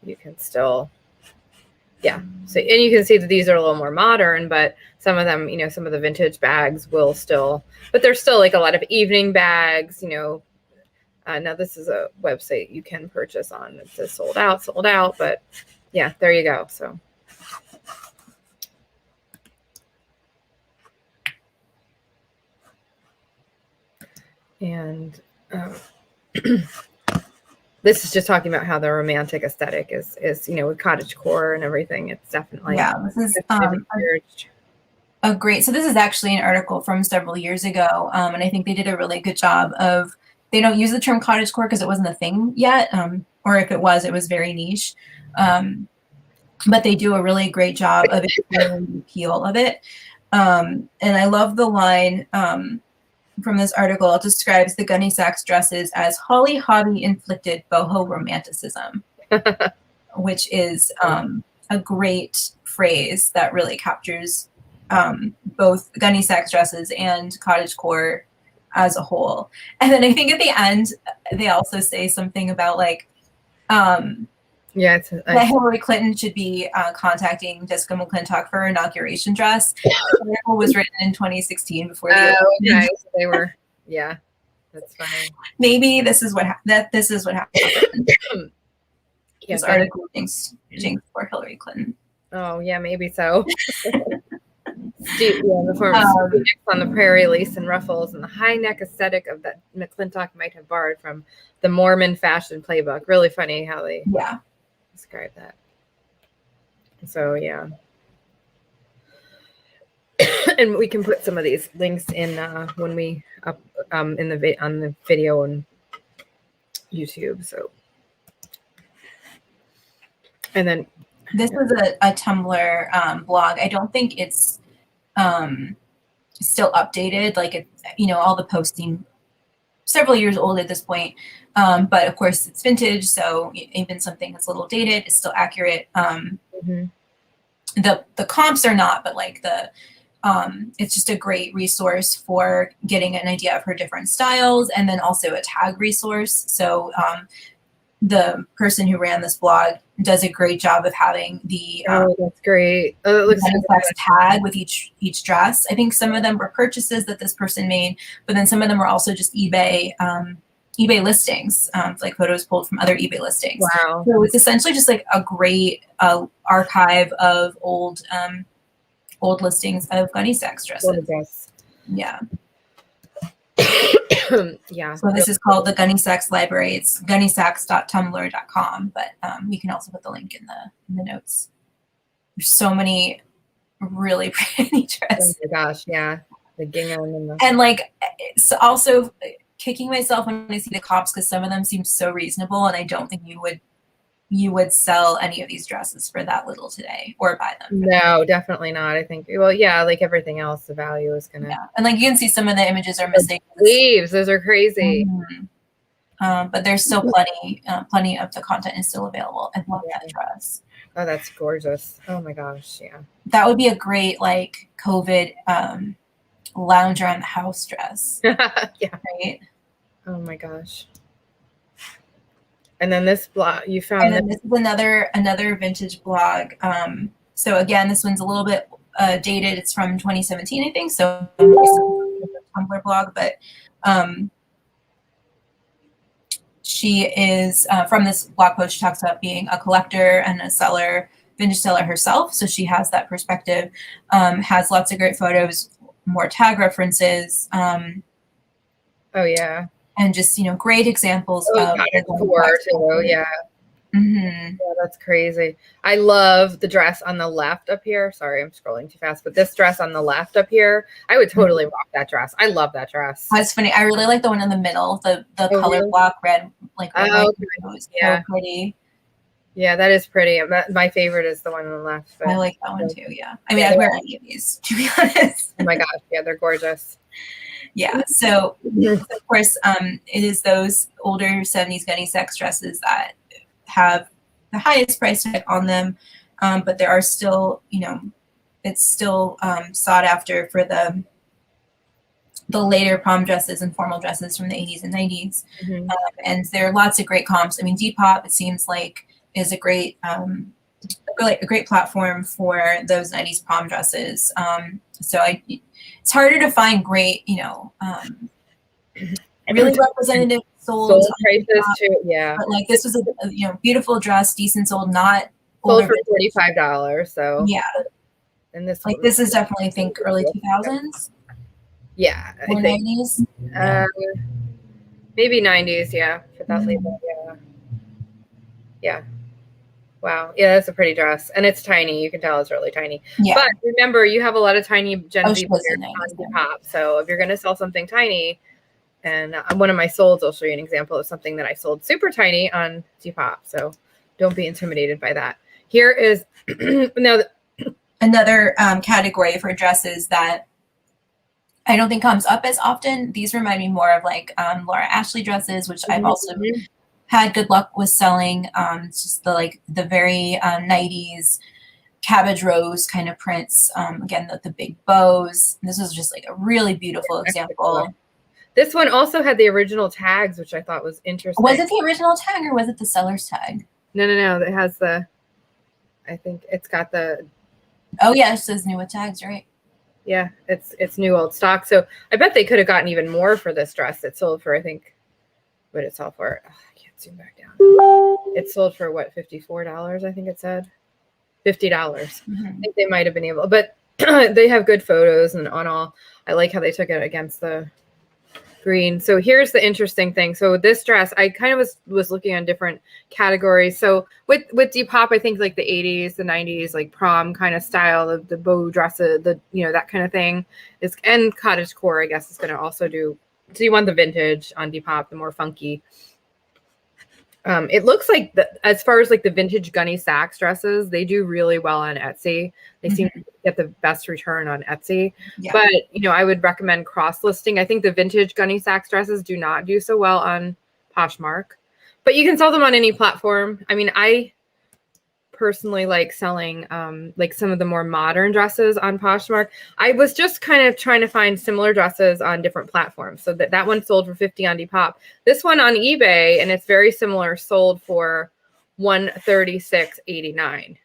you can still, yeah. So, and you can see that these are a little more modern, but some of them, you know, some of the vintage bags will still, but there's still like a lot of evening bags, you know. Now this is a website you can purchase on. It says sold out, but yeah, there you go. So. And this is just talking about how the romantic aesthetic is, you know, with cottagecore and everything. It's definitely, yeah, this is a great, so this is actually an article from several years ago. And I think they did a really good job of, they don't use the term cottagecore because it wasn't a thing yet. Or if it was very niche. But they do a really great job of explaining the appeal of it. And I love the line, from this article. It describes the Gunne Sax dresses as Holly Hobby inflicted boho romanticism, which is a great phrase that really captures both Gunne Sax dresses and cottagecore as a whole. And then I think at the end they also say something about like that Hillary Clinton should be contacting Jessica McClintock for her inauguration dress. The article was written in 2016 before the okay. So they were, yeah, that's funny. Maybe this is what happened. This article jinxed for Hillary Clinton. Oh yeah, maybe so. The form of Stevie Nicks on the prairie, lace and ruffles, and the high neck aesthetic of that McClintock might have borrowed from the Mormon fashion playbook. Really funny how they describe that. So yeah. And we can put some of these links in when we up in the on the video on YouTube. So, and then this was a Tumblr blog. I don't think it's still updated. Like it, all the posting several years old at this point. But of course, it's vintage, so even something that's a little dated is still accurate. The comps are not, but like it's just a great resource for getting an idea of her different styles, and then also a tag resource. So the person who ran this blog does a great job of having the that's great. It looks like tag with each dress. I think some of them were purchases that this person made, but then some of them were also just eBay listings, like photos pulled from other eBay listings. Wow! So it's essentially just like a great archive of old listings of Gunne Sax dresses. Yeah. Yeah. So this is called the Gunne Sax Library. It's gunnesax.tumblr.com, but we can also put the link in the notes. There's so many really pretty dresses. Oh my gosh, yeah. The gingham and like, it's also kicking myself when I see the comps because some of them seem so reasonable, and I don't think you would sell any of these dresses for that little today or buy them. No, definitely not. I think, well, yeah, like everything else, the value is going to. Yeah. And like you can see some of the images are missing. Sleeves, those are crazy. But there's still plenty of the content is still available. I love that dress. Oh, that's gorgeous. Oh my gosh. Yeah. That would be a great like COVID lounge around the house dress. Yeah. Right. Oh my gosh. And then this blog you found. And then this is another vintage blog. So again, this one's a little bit dated. It's from 2017, I think. So Tumblr blog, but she is from this blog post. She talks about being a collector and a seller, vintage seller herself. So she has that perspective. Has lots of great photos, more tag references. Oh yeah. And just, great examples of too. Yeah. Yeah, that's crazy. I love the dress on the left up here. Sorry, I'm scrolling too fast, but this dress on the left up here, I would totally rock that dress. I love that dress. That's funny. I really like the one in the middle, the color block red, like red, so pretty. Yeah, that is pretty. My favorite is the one on the left. I like that one too. Yeah. I mean, I'd wear any of these, to be honest. Oh my gosh. Yeah, they're gorgeous. Yeah. So of course, it is those older 70s Gunne Sax dresses that have the highest price tag on them. But there are still, it's still sought after for the later prom dresses and formal dresses from the 80s and 90s. And there are lots of great comps. I mean, Depop, it seems like, is a great platform for those 90s prom dresses. So it's harder to find great, really representative sold prices too. Yeah. But like this was a beautiful dress, decent sold, not sold for $45. So yeah. And this this is definitely, I think, early 2000s. Yeah. Or 90s. Maybe 90s. Yeah. For that label. Yeah. Yeah. Wow. Yeah, that's a pretty dress. And it's tiny. You can tell it's really tiny. Yeah. But remember, you have a lot of tiny Gen Z players on Depop. So if you're going to sell something tiny, and one of my solds, I'll show you an example of something that I sold super tiny on Depop. So don't be intimidated by that. Here is another category for dresses that I don't think comes up as often. These remind me more of like Laura Ashley dresses, which I've also had good luck with selling. It's just the very 90s cabbage rose kind of prints. Again, the big bows. This was just like a really beautiful example. This one also had the original tags, which I thought was interesting. Was it the original tag or was it the seller's tag? No. It has I think it's got the. Oh yeah, it says new with tags, right? Yeah, it's new old stock. So I bet they could have gotten even more for this dress. It sold for, I think, what it sold for. Oh, I can't zoom back down. It sold for what, $54? I think it said $50. I think they might have been able, but they have good photos and on all. I like how they took it against the green. So here's the interesting thing. So this dress, I kind of was looking on different categories. So with Depop, I think like the 80s, the 90s, like prom kind of style of the bow dresses, the that kind of thing is, and cottagecore, I guess, is going to also do. So you want the vintage on Depop, the more funky. It looks like as far as like the vintage Gunne Sax dresses, they do really well on Etsy. They seem to get the best return on Etsy. Yeah. But, I would recommend cross-listing. I think the vintage Gunne Sax dresses do not do so well on Poshmark. But you can sell them on any platform. I mean, I personally like selling like some of the more modern dresses on Poshmark. I was just kind of trying to find similar dresses on different platforms. So that one sold for $50 on Depop. This one on eBay, and it's very similar, sold for $136.89.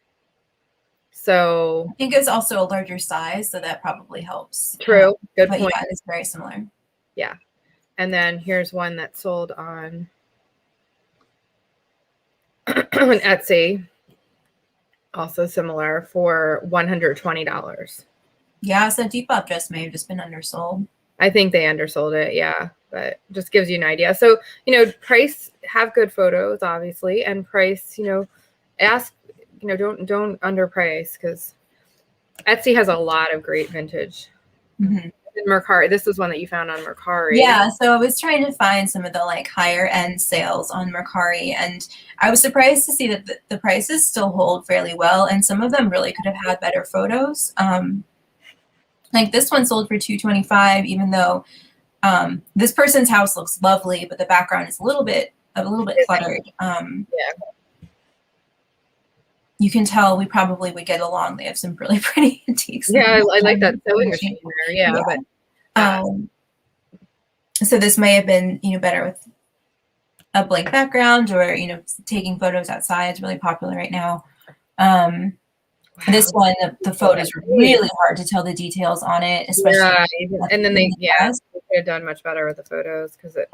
So I think it's also a larger size, so that probably helps. True. Good point. Yeah, it's very similar. Yeah. And then here's one that sold on Etsy. Also similar for $120. Yeah, so Depop dress may have just been undersold. I think they undersold it, yeah, but just gives you an idea. So, price, have good photos, obviously, and price, ask, don't underprice, because Etsy has a lot of great vintage. Mm-hmm. Mercari, this is one that you found on Mercari. Yeah, so I was trying to find some of the like higher end sales on Mercari, and I was surprised to see that the prices still hold fairly well, and some of them really could have had better photos. Like this one sold for $225, even though this person's house looks lovely, but the background is a little bit cluttered. Yeah. You can tell we probably would get along. They have some really pretty antiques. Yeah, I like that sewing machine there. Yeah. But so this may have been, better with a blank background, or, taking photos outside is really popular right now. Wow. This one, the photos were really hard to tell the details on it, especially. Yeah, and then they could have done much better with the photos, because they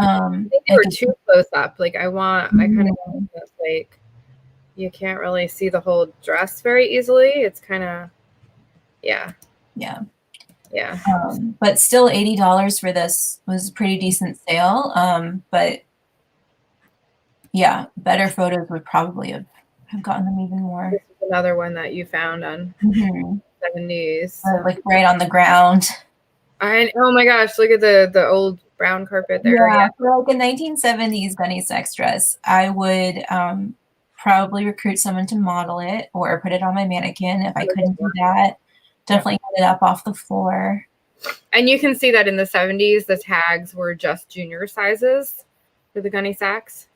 were too close up. Like I kind of want this, like, you can't really see the whole dress very easily. It's kind of, yeah. But still $80 for this was a pretty decent sale. But yeah, better photos would probably have gotten them even more. This is another one that you found on 70s. Like right on the ground. Oh my gosh, look at the old brown carpet there. Yeah, for like a 1970s Gunne Sax dress, I would probably recruit someone to model it or put it on my mannequin. If I couldn't do that, definitely get it up off the floor. And you can see that in the 70s, the tags were just junior sizes for the Gunne Sax.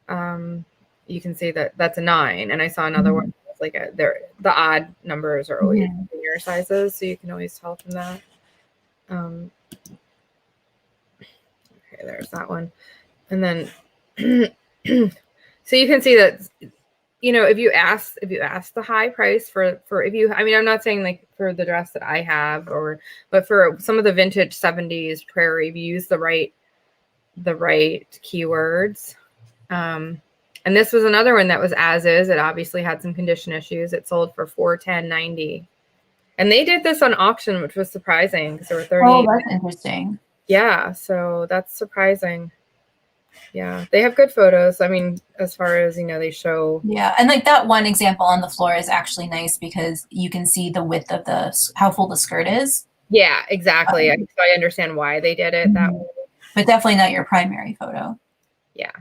You can see that that's a 9, and I saw another one like the odd numbers are always junior sizes, so you can always tell from that. Okay, there's that one, and then so you can see that if you ask the high price for I'm not saying like for the dress that I have, but for some of the vintage 70s prairie, if you use the right keywords. And this was another one that was as is. It obviously had some condition issues. It sold for $410.90. And they did this on auction, which was surprising because there were 38. Oh, that's interesting. Yeah, so that's surprising. Yeah, they have good photos. I mean, as far as, they show. Yeah, and like that one example on the floor is actually nice because you can see the width of how full the skirt is. Yeah, exactly. So I understand why they did it that way. But definitely not your primary photo. Yeah.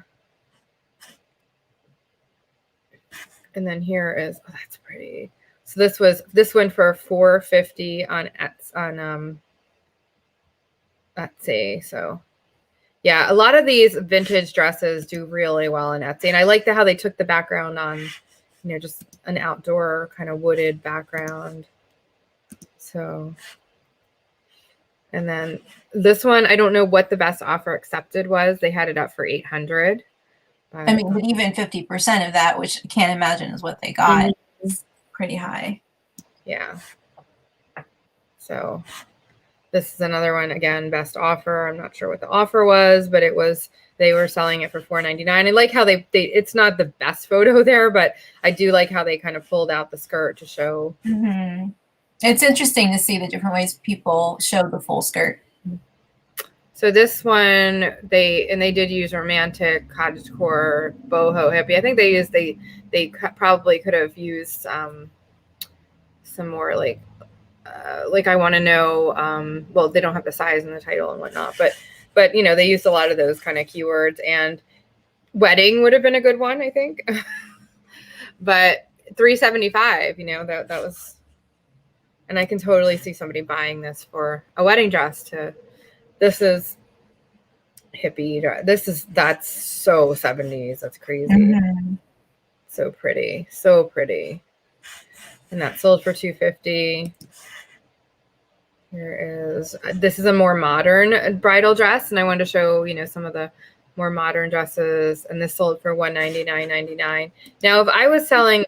And then here is, that's pretty. So this went for $450 on Etsy. So yeah, a lot of these vintage dresses do really well on Etsy. And I like how they took the background on, just an outdoor kind of wooded background. So, and then this one, I don't know what the best offer accepted was. They had it up for $800. But even 50% of that, which I can't imagine is what they got, is pretty high. Yeah. So this is another one, again, best offer. I'm not sure what the offer was, but they were selling it for $499. I like how they it's not the best photo there, but I do like how they kind of pulled out the skirt to show. It's interesting to see the different ways people show the full skirt. So this one, they did use romantic, cottagecore, boho, hippie. I think they probably could have used some more like I want to know. Well, they don't have the size and the title and whatnot, but you know, they used a lot of those kind of keywords, and wedding would have been a good one, I think. But $375, you know, that was, and I can totally see somebody buying this for a wedding dress. This is hippie. That's so 70s. That's crazy. Mm-hmm. So pretty, so pretty. And that sold for $250. This is a more modern bridal dress, and I wanted to show, you know, some of the more modern dresses, and this sold for $199.99. Now, if I was selling,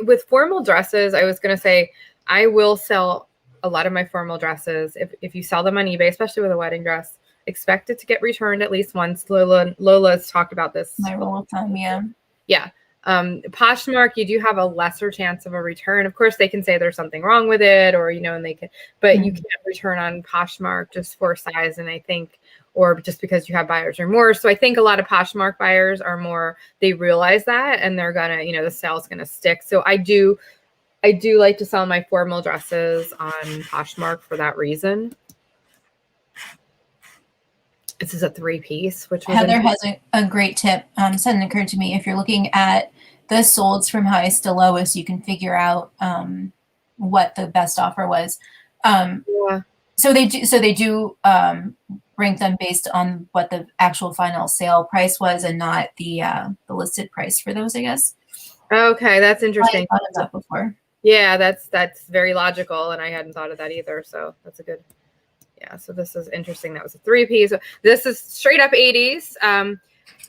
with formal dresses, I was going to say I will sell a lot of my formal dresses. If you sell them on eBay, especially with a wedding dress, expect it to get returned at least once. Lola's talked about this. My rule of thumb, yeah. Yeah. Poshmark, you do have a lesser chance of a return. Of course, they can say there's something wrong with it, or, you know, and they can, but you can't return on Poshmark just for size. And I think, or just because you have buyer's remorse. So I think a lot of Poshmark buyers are more, they realize that, and they're gonna, you know, the sale's gonna stick. So I do like to sell my formal dresses on Poshmark for that reason. This is a 3-piece, which was Heather has a great tip. Something occurred to me. If you're looking at the solds from highest to lowest, you can figure out what the best offer was. Yeah. So they do rank them based on what the actual final sale price was, and not the listed price for those, I guess. Okay, that's interesting. I thought of that before. Yeah, that's very logical, and I hadn't thought of that either. So that's a good. Yeah, so this is interesting. That was a 3-piece. This is straight up 80s.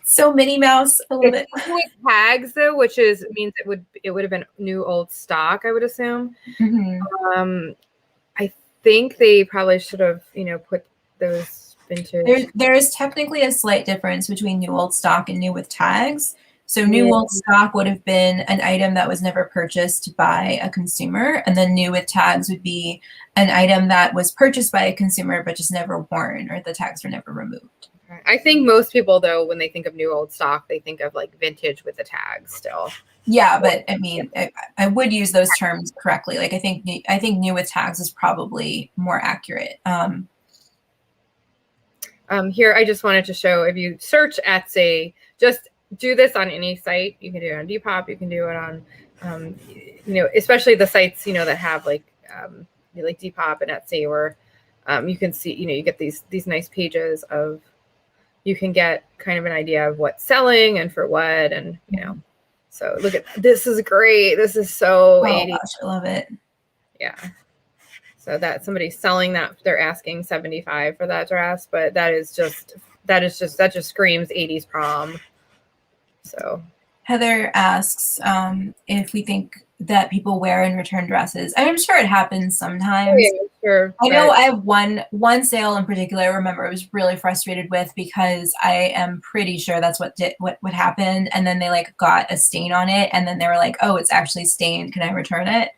So Minnie Mouse a little bit. With tags though, which means it would have been new old stock, I would assume. Mm-hmm. I think they probably should have, you know, put those vintage. There is technically a slight difference between new old stock and new with tags. So new old stock would have been an item that was never purchased by a consumer, and then new with tags would be an item that was purchased by a consumer but just never worn, or the tags were never removed. I think most people, though, when they think of new old stock, they think of like vintage with the tags still. Yeah, but I mean, I would use those terms correctly. Like I think new with tags is probably more accurate. Here, I just wanted to show, if you search Etsy, just do this on any site. You can do it on Depop. You can do it on, you know, especially the sites, you know, that have like Depop and Etsy, where you can see, you know, you get these nice pages of, you can get kind of an idea of what's selling and for what, and, you know, so look at, this is great. This is so 80s. Gosh, I love it. Yeah. So that somebody's selling that, they're asking $75 for that dress, but that just screams 80s prom. So Heather asks if we think that people wear and return dresses. I'm sure it happens sometimes. Oh, yeah, sure. I know I have one sale in particular I remember I was really frustrated with, because I am pretty sure that's what happened. And then they like got a stain on it, and then they were like, oh, it's actually stained. Can I return it?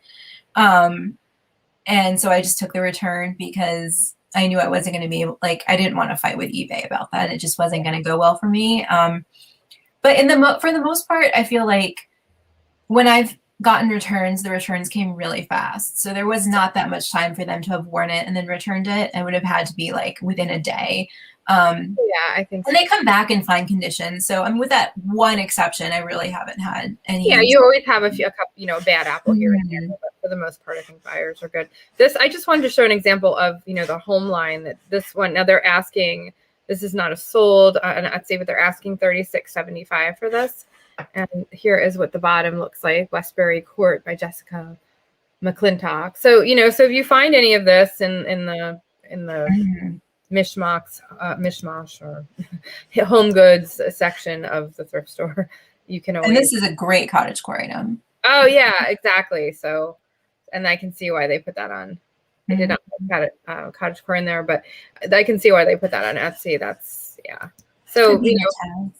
And so I just took the return, because I knew I wasn't going to be like, I didn't want to fight with eBay about that. It just wasn't going to go well for me. But for the most part, I feel like when I've gotten returns, the returns came really fast. So there was not that much time for them to have worn it and then returned it. It would have had to be like within a day. Yeah, I think so. And they come back in fine condition. So I mean, with that one exception, I really haven't had any. Yeah, you always have a couple, you know, bad apple here and there, but for the most part, I think buyers are good. I just wanted to show an example of, you know, the home line, that this one, now they're asking, this is not a sold on Etsy, but they're asking $36.75 for this. And here is what the bottom looks like: Westbury Court by Jessica McClintock. So, you know, so if you find any of this in the mishmash or home goods section of the thrift store, you can always. And this is a great cottagecore item. Oh yeah, exactly. So, and I can see why they put that on. I did not put cottagecore in there, but I can see why they put that on Etsy. That's, yeah. So, you know,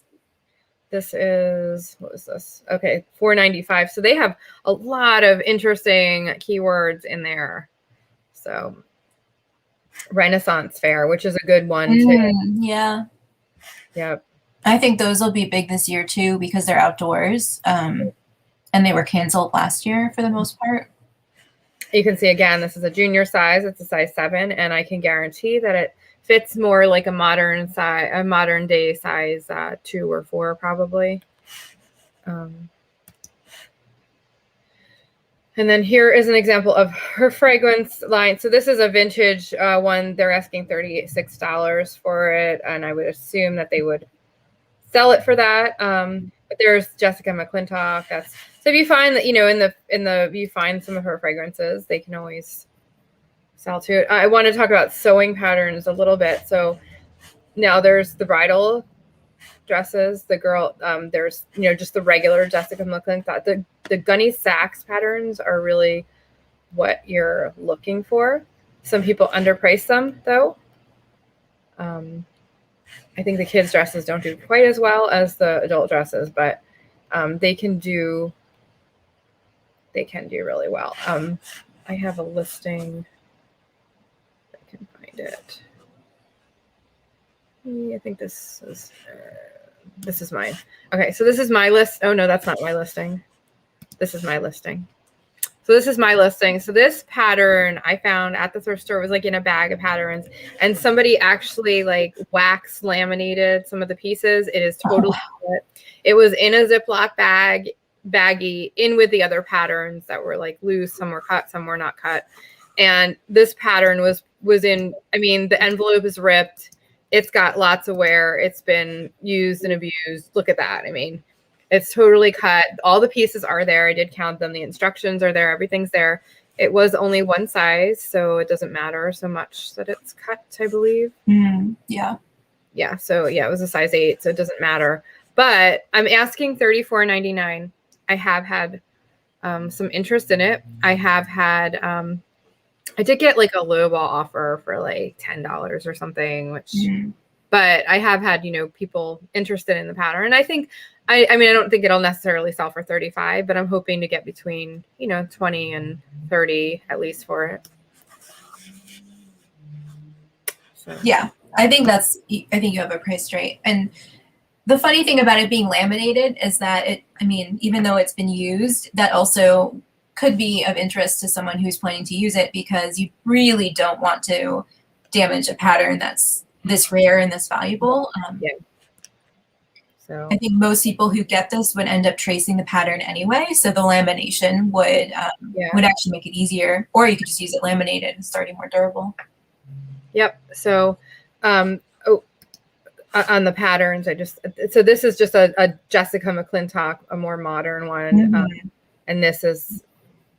This is, what was this? Okay, $4.95. So they have a lot of interesting keywords in there. So Renaissance Fair, which is a good one too. Yeah. Yep. I think those will be big this year too because they're outdoors. And they were canceled last year for the most part. You can see again, this is a junior size. It's a size 7, and I can guarantee that it fits more like a modern day size 2 or 4 probably. And then here is an example of her fragrance line. So this is a vintage one. They're asking $36 for it, and I would assume that they would sell it for that. But there's Jessica McClintock. So if you find that, you find some of her fragrances, they can always sell to it. I want to talk about sewing patterns a little bit. So now there's the bridal dresses, the girl, there's, just the regular Jessica McClintock. The Gunne Sax patterns are really what you're looking for. Some people underprice them though. I think the kids' dresses don't do quite as well as the adult dresses, but they can do really well. I have a listing. I can find it. I think this is mine. Okay, so this is my list. Oh no, that's not my listing. This is my listing. So this is my listing. So this pattern I found at the thrift store was like in a bag of patterns, and somebody actually like wax laminated some of the pieces. It is totally good. It was in a Ziploc baggie in with the other patterns that were like loose. Some were cut, some were not cut. And this pattern was in, I mean, the envelope is ripped. It's got lots of wear. It's been used and abused. Look at that. I mean, it's totally cut. All the pieces are there. I did count them. The instructions are there. Everything's there. It was only one size, so it doesn't matter so much that it's cut, I believe. Yeah. Yeah. So yeah, it was a size 8, so it doesn't matter. But I'm asking $34.99. I have had some interest in it. I have had, I did get like a lowball offer for like $10 or something, which, but I have had, people interested in the pattern. And I think, I mean, I don't think it'll necessarily sell for 35, but I'm hoping to get between, 20 and 30 at least for it. So. Yeah, I think you have a price right. And the funny thing about it being laminated is that even though it's been used, that also could be of interest to someone who's planning to use it, because you really don't want to damage a pattern that's this rare and this valuable. Yeah. So I think most people who get this would end up tracing the pattern anyway. So the lamination would actually make it easier, or you could just use it laminated and start more durable. Yep. So, on the patterns, so this is just a Jessica McClintock, a more modern one. And this is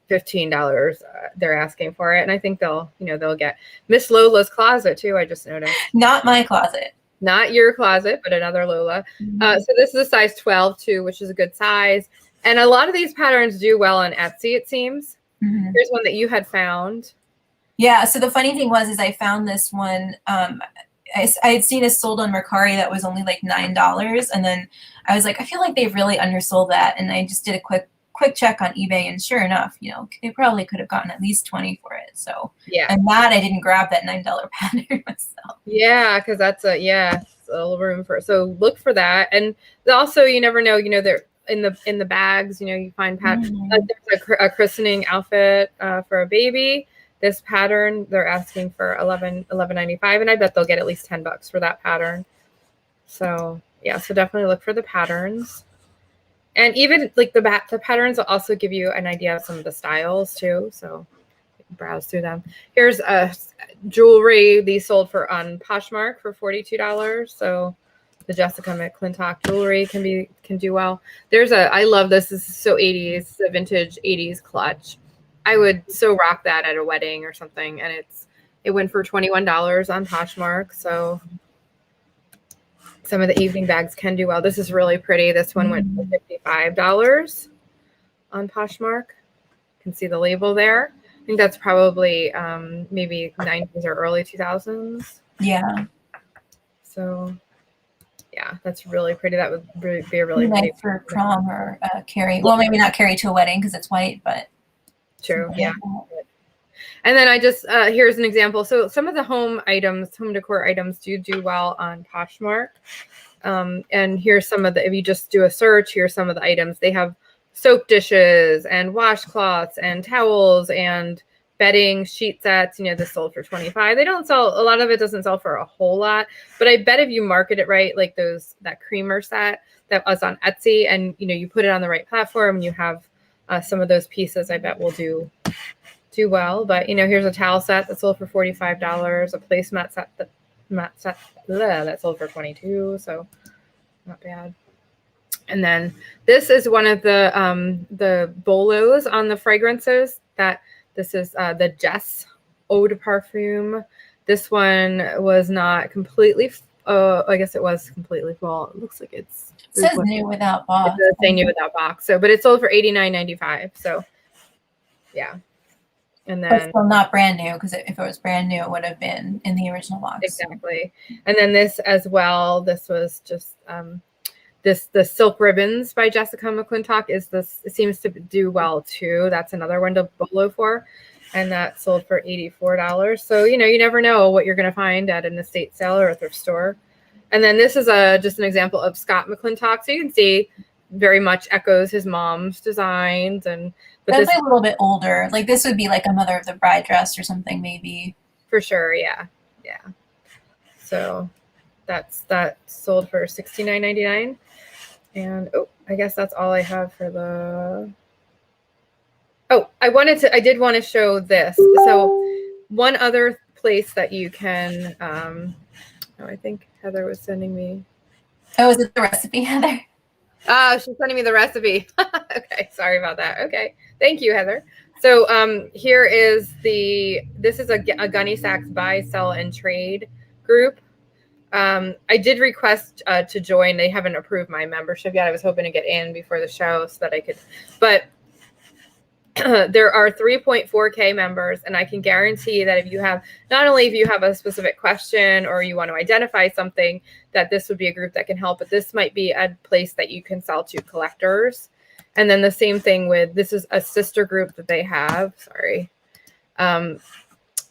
$15. They're asking for it. And I think they'll get Miss Lola's closet too. I just noticed. Not my closet. Not your closet, but another Lola. So this is a size 12 too, which is a good size. And a lot of these patterns do well on Etsy, it seems. Here's one that you had found. Yeah. So the funny thing was I found this one. I had seen it sold on Mercari that was only like $9. And then I was like, I feel like they've really undersold that. And I just did a quick check on eBay, and sure enough, they probably could have gotten at least 20 for it. So yeah, and that I didn't grab that $9 pattern myself. Yeah, because that's a little room for. So look for that, and also you never know. They're in the bags. You find patterns. There's a christening outfit for a baby. This pattern they're asking for $11.95, and I bet they'll get at least $10 for that pattern. So yeah, so definitely look for the patterns. And even like the patterns will also give you an idea of some of the styles too. So you can browse through them. Here's a jewelry. These sold on Poshmark for $42. So the Jessica McClintock jewelry can do well. I love this. This is so 80s, the vintage 80s clutch. I would so rock that at a wedding or something. And it went for $21 on Poshmark. So some of the evening bags can do well. This is really pretty. This one went for $55 on Poshmark. You can see the label there. I think that's probably maybe 90s or early 2000s. Yeah. So, yeah. Yeah, that's really pretty. That would be a really nice pretty for prom or carry. Well, maybe not carry to a wedding because it's white, but true. Yeah. And then I just here's an example. So some of the home decor items do well on Poshmark. And here's some of the, if you just do a search, here's some of the items. They have soap dishes and washcloths and towels and bedding, sheet sets. This sold for $25. They don't sell, a lot of it doesn't sell for a whole lot, but I bet if you market it right, like that creamer set that was on Etsy, and you put it on the right platform, and you have some of those pieces, I bet will do well. But here's a towel set that sold for $45, a placemat set that sold for $22, so not bad. And then this is one of the bolos on the fragrances. This is the Jess Eau de Parfum. This one was not completely. I guess it was completely full. It looks like it says new without box. It does say new without box. So, but it sold for $89.95. So, yeah. And then, but still not brand new, because if it was brand new, it would have been in the original box. Exactly. And then this as well. This was just the Silk Ribbons by Jessica McClintock. It seems to do well too. That's another one to bolo for, and that sold for $84. So you never know what you're going to find at an estate sale or a thrift store. And then this is just an example of Scott McClintock. So you can see very much echoes his mom's designs, but that's a little bit older. Like this would be like a Mother of the Bride dress or something, maybe. For sure, yeah. So that sold for $69.99, and I guess that's all I have for the. I did want to show this. So one other place that you can. I think Heather was sending me. Oh, is it the recipe, Heather? She's sending me the recipe. Okay, sorry about that. Okay, thank you, Heather. So here is this is a Gunne Sax buy, sell, and trade group. I did request to join. They haven't approved my membership yet. I was hoping to get in before the show so that I could, but there are 3.4K members, and I can guarantee that if you have a specific question or you want to identify something, that this would be a group that can help. But this might be a place that you can sell to collectors. And then the same thing this is a sister group that they have. Sorry.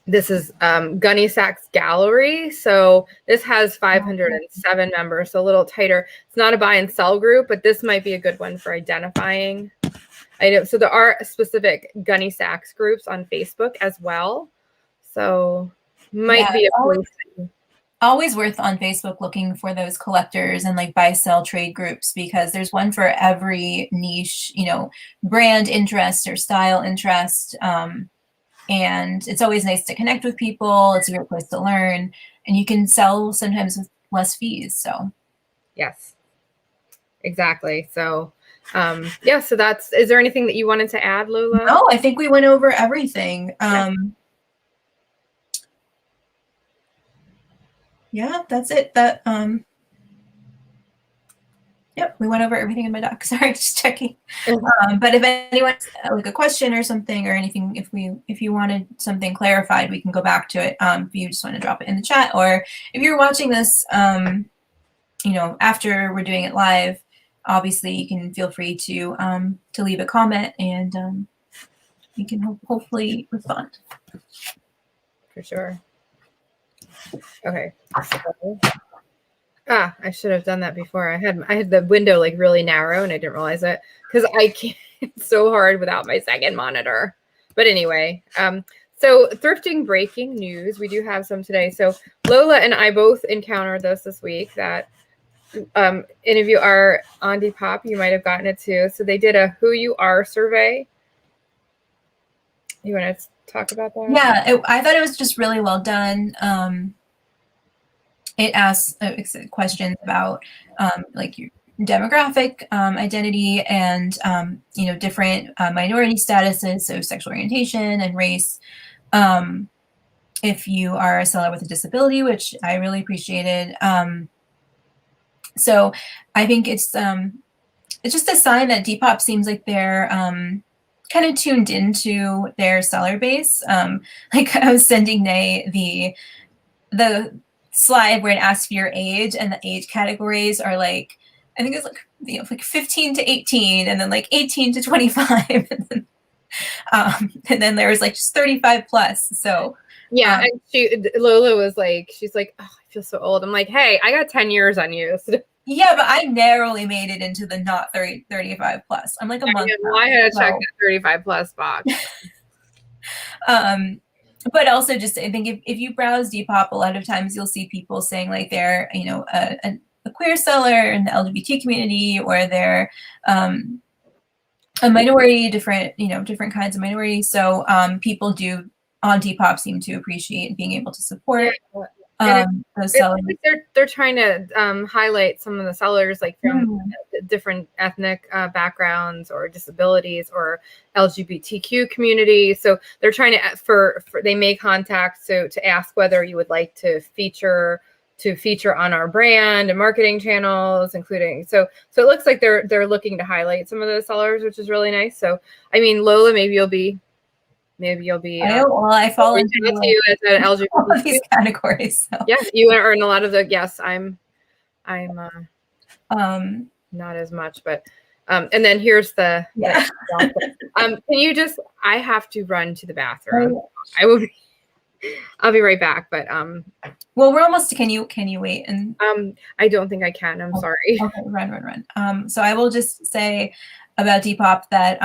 This is Gunne Sax Gallery. So this has 507 members, so a little tighter. It's not a buy and sell group, but this might be a good one for identifying. So there are specific Gunne Sax groups on Facebook as well. So might be a place. Always worth on Facebook looking for those collectors and like buy, sell, trade groups, because there's one for every niche, brand interest or style interest. And it's always nice to connect with people. It's a great place to learn, and you can sell sometimes with less fees. So yes, exactly. So so is there anything that you wanted to add, Lola? No, I think we went over everything. Yeah, that's it. Yep, we went over everything in my doc. Sorry, just checking. But if anyone's like a question or something or anything, if you wanted something clarified, we can go back to it. If you just want to drop it in the chat, or if you're watching this, after we're doing it live, obviously you can feel free to leave a comment, and we can hopefully respond. For sure. Okay. I should have done that before. I had the window like really narrow, and I didn't realize it because I can't. It's so hard without my second monitor. But anyway, so thrifting breaking news. We do have some today. So Lola and I both encountered this week. That any of you are on Depop, you might have gotten it too. So they did a Who You Are survey. You want to talk about that? Yeah, I thought it was just really well done. It asks questions about like your demographic identity and different minority statuses, so sexual orientation and race. If you are a seller with a disability, which I really appreciated. So I think it's just a sign that Depop seems like they're kind of tuned into their seller base. Like I was sending Nay the slide where it asks for your age, and the age categories are like, I think it's like, like 15 to 18, and then like 18 to 25, and then there's like just 35 plus. So yeah, and Lola was like, she's like, oh, I feel so old. I'm like, hey, I got 10 years on you. So, yeah, but I narrowly made it into the not 35 plus. I'm like a month. I had to check that 35 plus box. But also just, I think if you browse Depop, a lot of times you'll see people saying like they're, a queer seller in the LGBT community, or they're a minority, different kinds of minorities. So people do on Depop seem to appreciate being able to support those sellers. Like they're trying to highlight some of the sellers like from different ethnic backgrounds or disabilities or LGBTQ community. So they're trying to for they make contact to ask whether you would like to feature on our brand and marketing channels, including so it looks like they're looking to highlight some of the sellers, which is really nice. So I mean, Lola, maybe you'll be I fall into you as an LGBT all of these categories. So. Yeah, you are in a lot of the I'm not as much, but and then here's the can you just, I have to run to the bathroom. I'll be right back, but well, we're almost, can you wait? And I don't think I can. I'm sorry. Okay, run. So I will just say about Depop that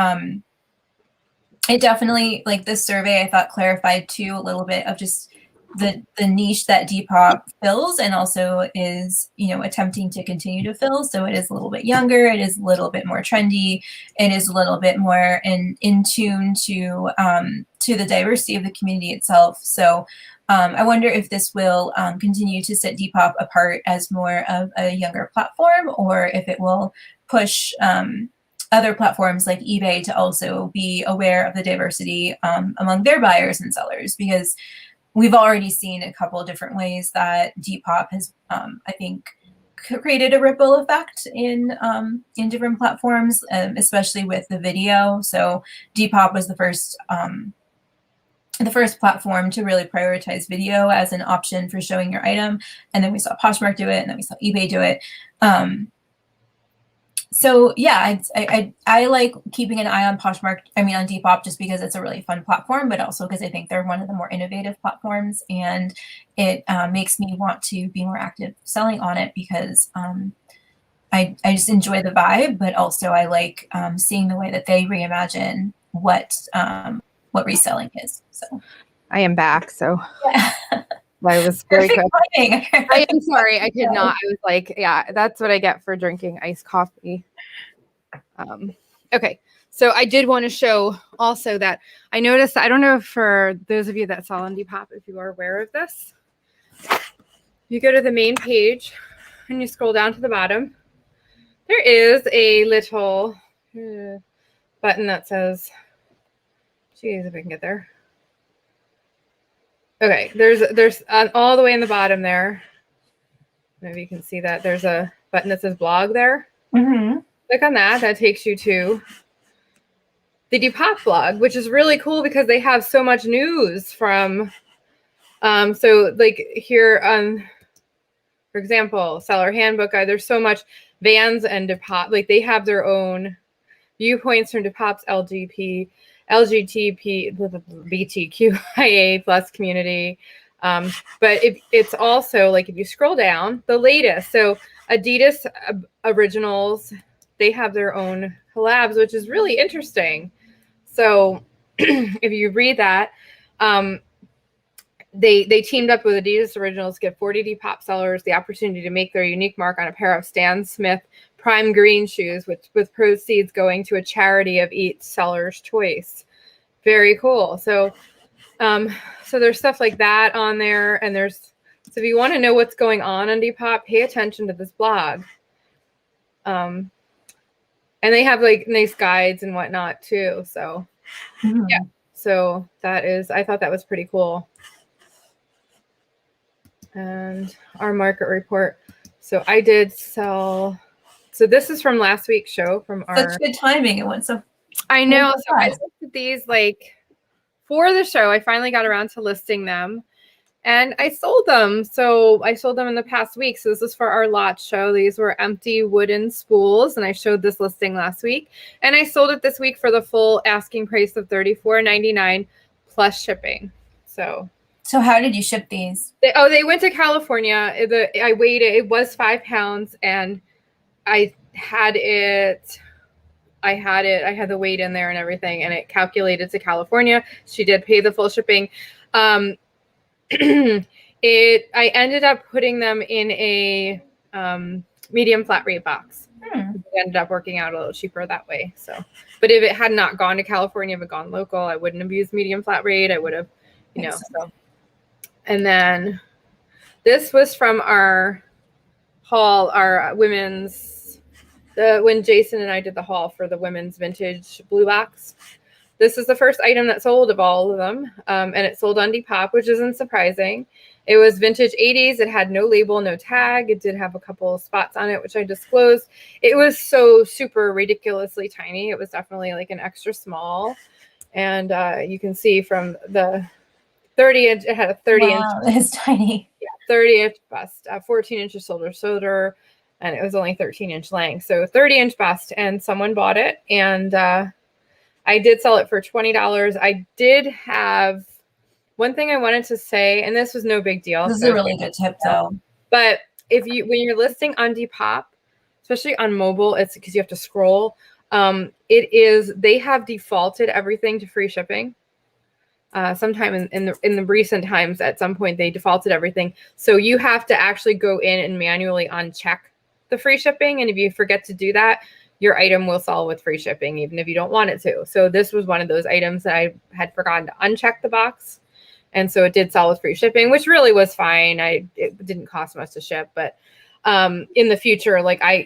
it definitely, like, this survey I thought clarified too a little bit of just the niche that Depop fills, and also is attempting to continue to fill. So it is a little bit younger, it is a little bit more trendy, it is a little bit more in tune to the diversity of the community itself. So I wonder if this will continue to set Depop apart as more of a younger platform, or if it will push other platforms like eBay to also be aware of the diversity among their buyers and sellers, because we've already seen a couple of different ways that Depop has, I think, created a ripple effect in different platforms, especially with the video. So Depop was the first platform to really prioritize video as an option for showing your item, and then we saw Poshmark do it, and then we saw eBay do it. So yeah, I like keeping an eye on Poshmark, on Depop, just because it's a really fun platform, but also because I think they're one of the more innovative platforms, and it makes me want to be more active selling on it, because I just enjoy the vibe, but also I like seeing the way that they reimagine what reselling is. So I am back. So yeah. I was very quick. I am sorry. I could not. I was like, yeah, that's what I get for drinking iced coffee. Okay. So I did want to show also that I noticed, I don't know for those of you that saw on Depop, if you are aware of this, you go to the main page and you scroll down to the bottom, there is a little button that says, geez, if I can get there. Okay, there's all the way in the bottom there. Maybe you can see that there's a button that says blog there. Mm-hmm. Click on that. That takes you to the Depop blog, which is really cool because they have so much news from. So like here on, for example, seller handbook guide. There's so much Vans and Depop. Like they have their own viewpoints from Depop's LGBTQIA plus community. But it's also like, if you scroll down, the latest. So Adidas Originals, they have their own collabs, which is really interesting. So if you read that, they teamed up with Adidas Originals to give 40 Depop sellers the opportunity to make their unique mark on a pair of Stan Smith Prime Green shoes, with proceeds going to a charity of each seller's choice. Very cool. So there's stuff like that on there, and so if you want to know what's going on Depop, pay attention to this blog. And they have like nice guides and whatnot too. So yeah, so I thought that was pretty cool. And our market report. So I did sell. So this is from last week's show from our. Such good timing. It went so. I know. So I looked at these like for the show. I finally got around to listing them, and I sold them. So I sold them in the past week. So this is for our lot show. These were empty wooden spools, and I showed this listing last week. And I sold it this week for the full asking price of $34.99 plus shipping. So how did you ship these? they went to California. I weighed it. It was 5 pounds, and I had the weight in there and everything, and it calculated to California. She did pay the full shipping. I ended up putting them in a medium flat rate box. It ended up working out a little cheaper that way. So, but if it had not gone to California, if it gone local, I wouldn't have used medium flat rate. I would have, So. And then this was from our haul, our women's, when Jason and I did the haul for the women's vintage blue box. This is the first item that sold of all of them, and it sold on Depop, which isn't surprising. It was vintage 80s. It had no label, no tag. It did have a couple of spots on it, which I disclosed. It was so super ridiculously tiny. It was definitely like an extra small. And you can see from the 30-inch, it had a 30-inch. Wow, it's tiny. Yeah, 30-inch bust, 14 inches shoulder, and it was only 13-inch length. So 30-inch bust, and someone bought it, and I did sell it for $20. I did have one thing I wanted to say, and this was no big deal. This is a really good tip, though. But when you're listing on Depop, especially on mobile, it's because you have to scroll. They have defaulted everything to free shipping. Sometime in the recent times, at some point, they defaulted everything. So you have to actually go in and manually uncheck the free shipping. And if you forget to do that, your item will sell with free shipping, even if you don't want it to. So this was one of those items that I had forgotten to uncheck the box. And so it did sell with free shipping, which really was fine. It didn't cost much to ship, but in the future,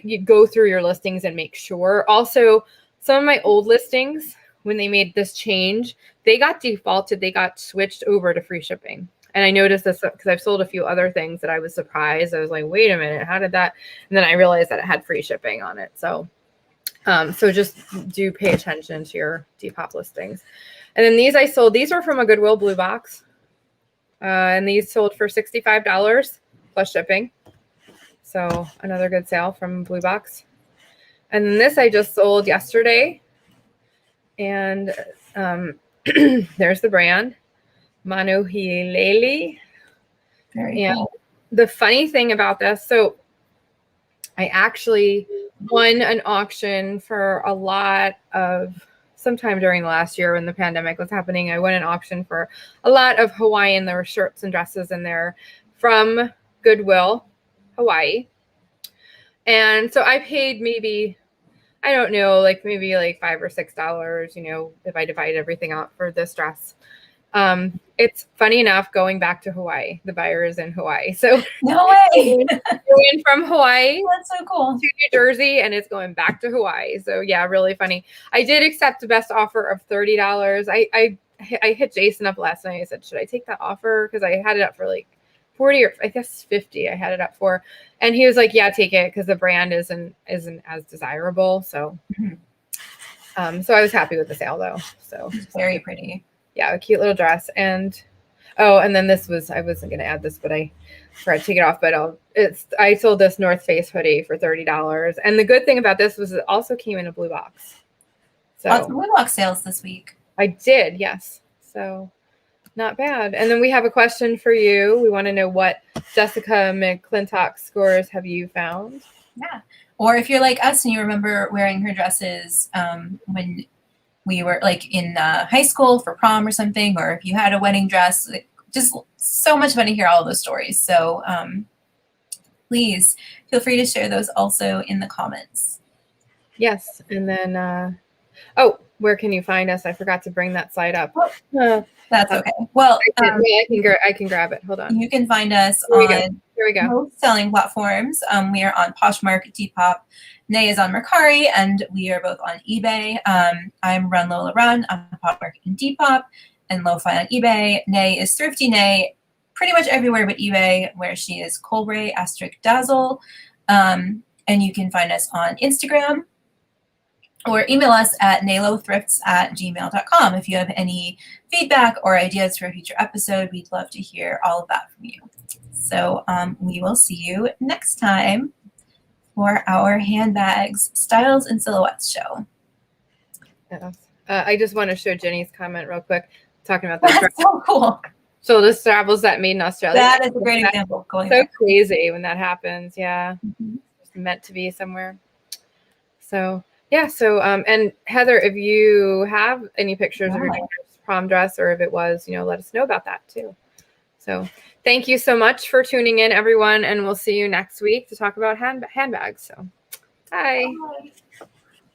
you go through your listings and make sure. Also, some of my old listings, when they made this change, they got defaulted. They got switched over to free shipping. And I noticed this because I've sold a few other things that I was surprised. I was like, wait a minute, how did that? And then I realized that it had free shipping on it. So just do pay attention to your Depop listings. And then these I sold. These were from a Goodwill blue box. And these sold for $65 plus shipping. So another good sale from Blue Box. And then this I just sold yesterday. And there's the brand, Manuhileli. Very cool. The funny thing about this, so I actually won an auction for a lot of, sometime during the last year when the pandemic was happening, I won an auction for a lot of Hawaiian. There were shirts and dresses in there from Goodwill, Hawaii. And so I paid maybe, I don't know, maybe $5 or $6, if I divide everything out for this dress. It's funny enough, going back to Hawaii, the buyer is in Hawaii. So no way. Going from Hawaii That's so cool to New Jersey, and it's going back to Hawaii. So yeah, really funny. I did accept the best offer of $30. I hit Jason up last night. I said, should I take that offer? Because I had it up for 40 or I guess 50 I had it up for. And he was like, yeah, take it, because the brand isn't as desirable. So so I was happy with the sale though. So it's very pretty. Yeah, a cute little dress. And and then this was, I wasn't going to add this, but I forgot to take it off. But I sold this North Face hoodie for $30. And the good thing about this was it also came in a blue box. So lots of blue box sales this week. I did, yes. So not bad. And then we have a question for you. We want to know, what Jessica McClintock scores have you found? Yeah. Or if you're like us and you remember wearing her dresses when we were in high school for prom or something, or if you had a wedding dress, just so much fun to hear all those stories. So please feel free to share those also in the comments. Yes. And then, where can you find us? I forgot to bring that slide up. That's okay. Well, I can grab it. Hold on. You can find us Here we go. most selling platforms. We are on Poshmark, Depop. Nay is on Mercari, and we are both on eBay. I'm Run Lola Run on Poshmark and Depop, and Lo-Fi on eBay. Nay is Thrifty Nay, pretty much everywhere but eBay, where she is Colbray *Dazzle. And you can find us on Instagram or email us at nalothrifts@gmail.com if you have any feedback or ideas for a future episode. We'd love to hear all of that from you. So we will see you next time for our handbags, styles, and silhouettes show. Yes. I just want to show Jenny's comment real quick, talking about that. That's so cool. So the travels that made in Australia. That is a great example. Going so back. crazy when that happens. Yeah. Mm-hmm. It's meant to be somewhere. So yeah. So and Heather, if you have any pictures of your daughter's prom dress, or if it was, let us know about that too. So thank you so much for tuning in, everyone, and we'll see you next week to talk about handbags. So bye.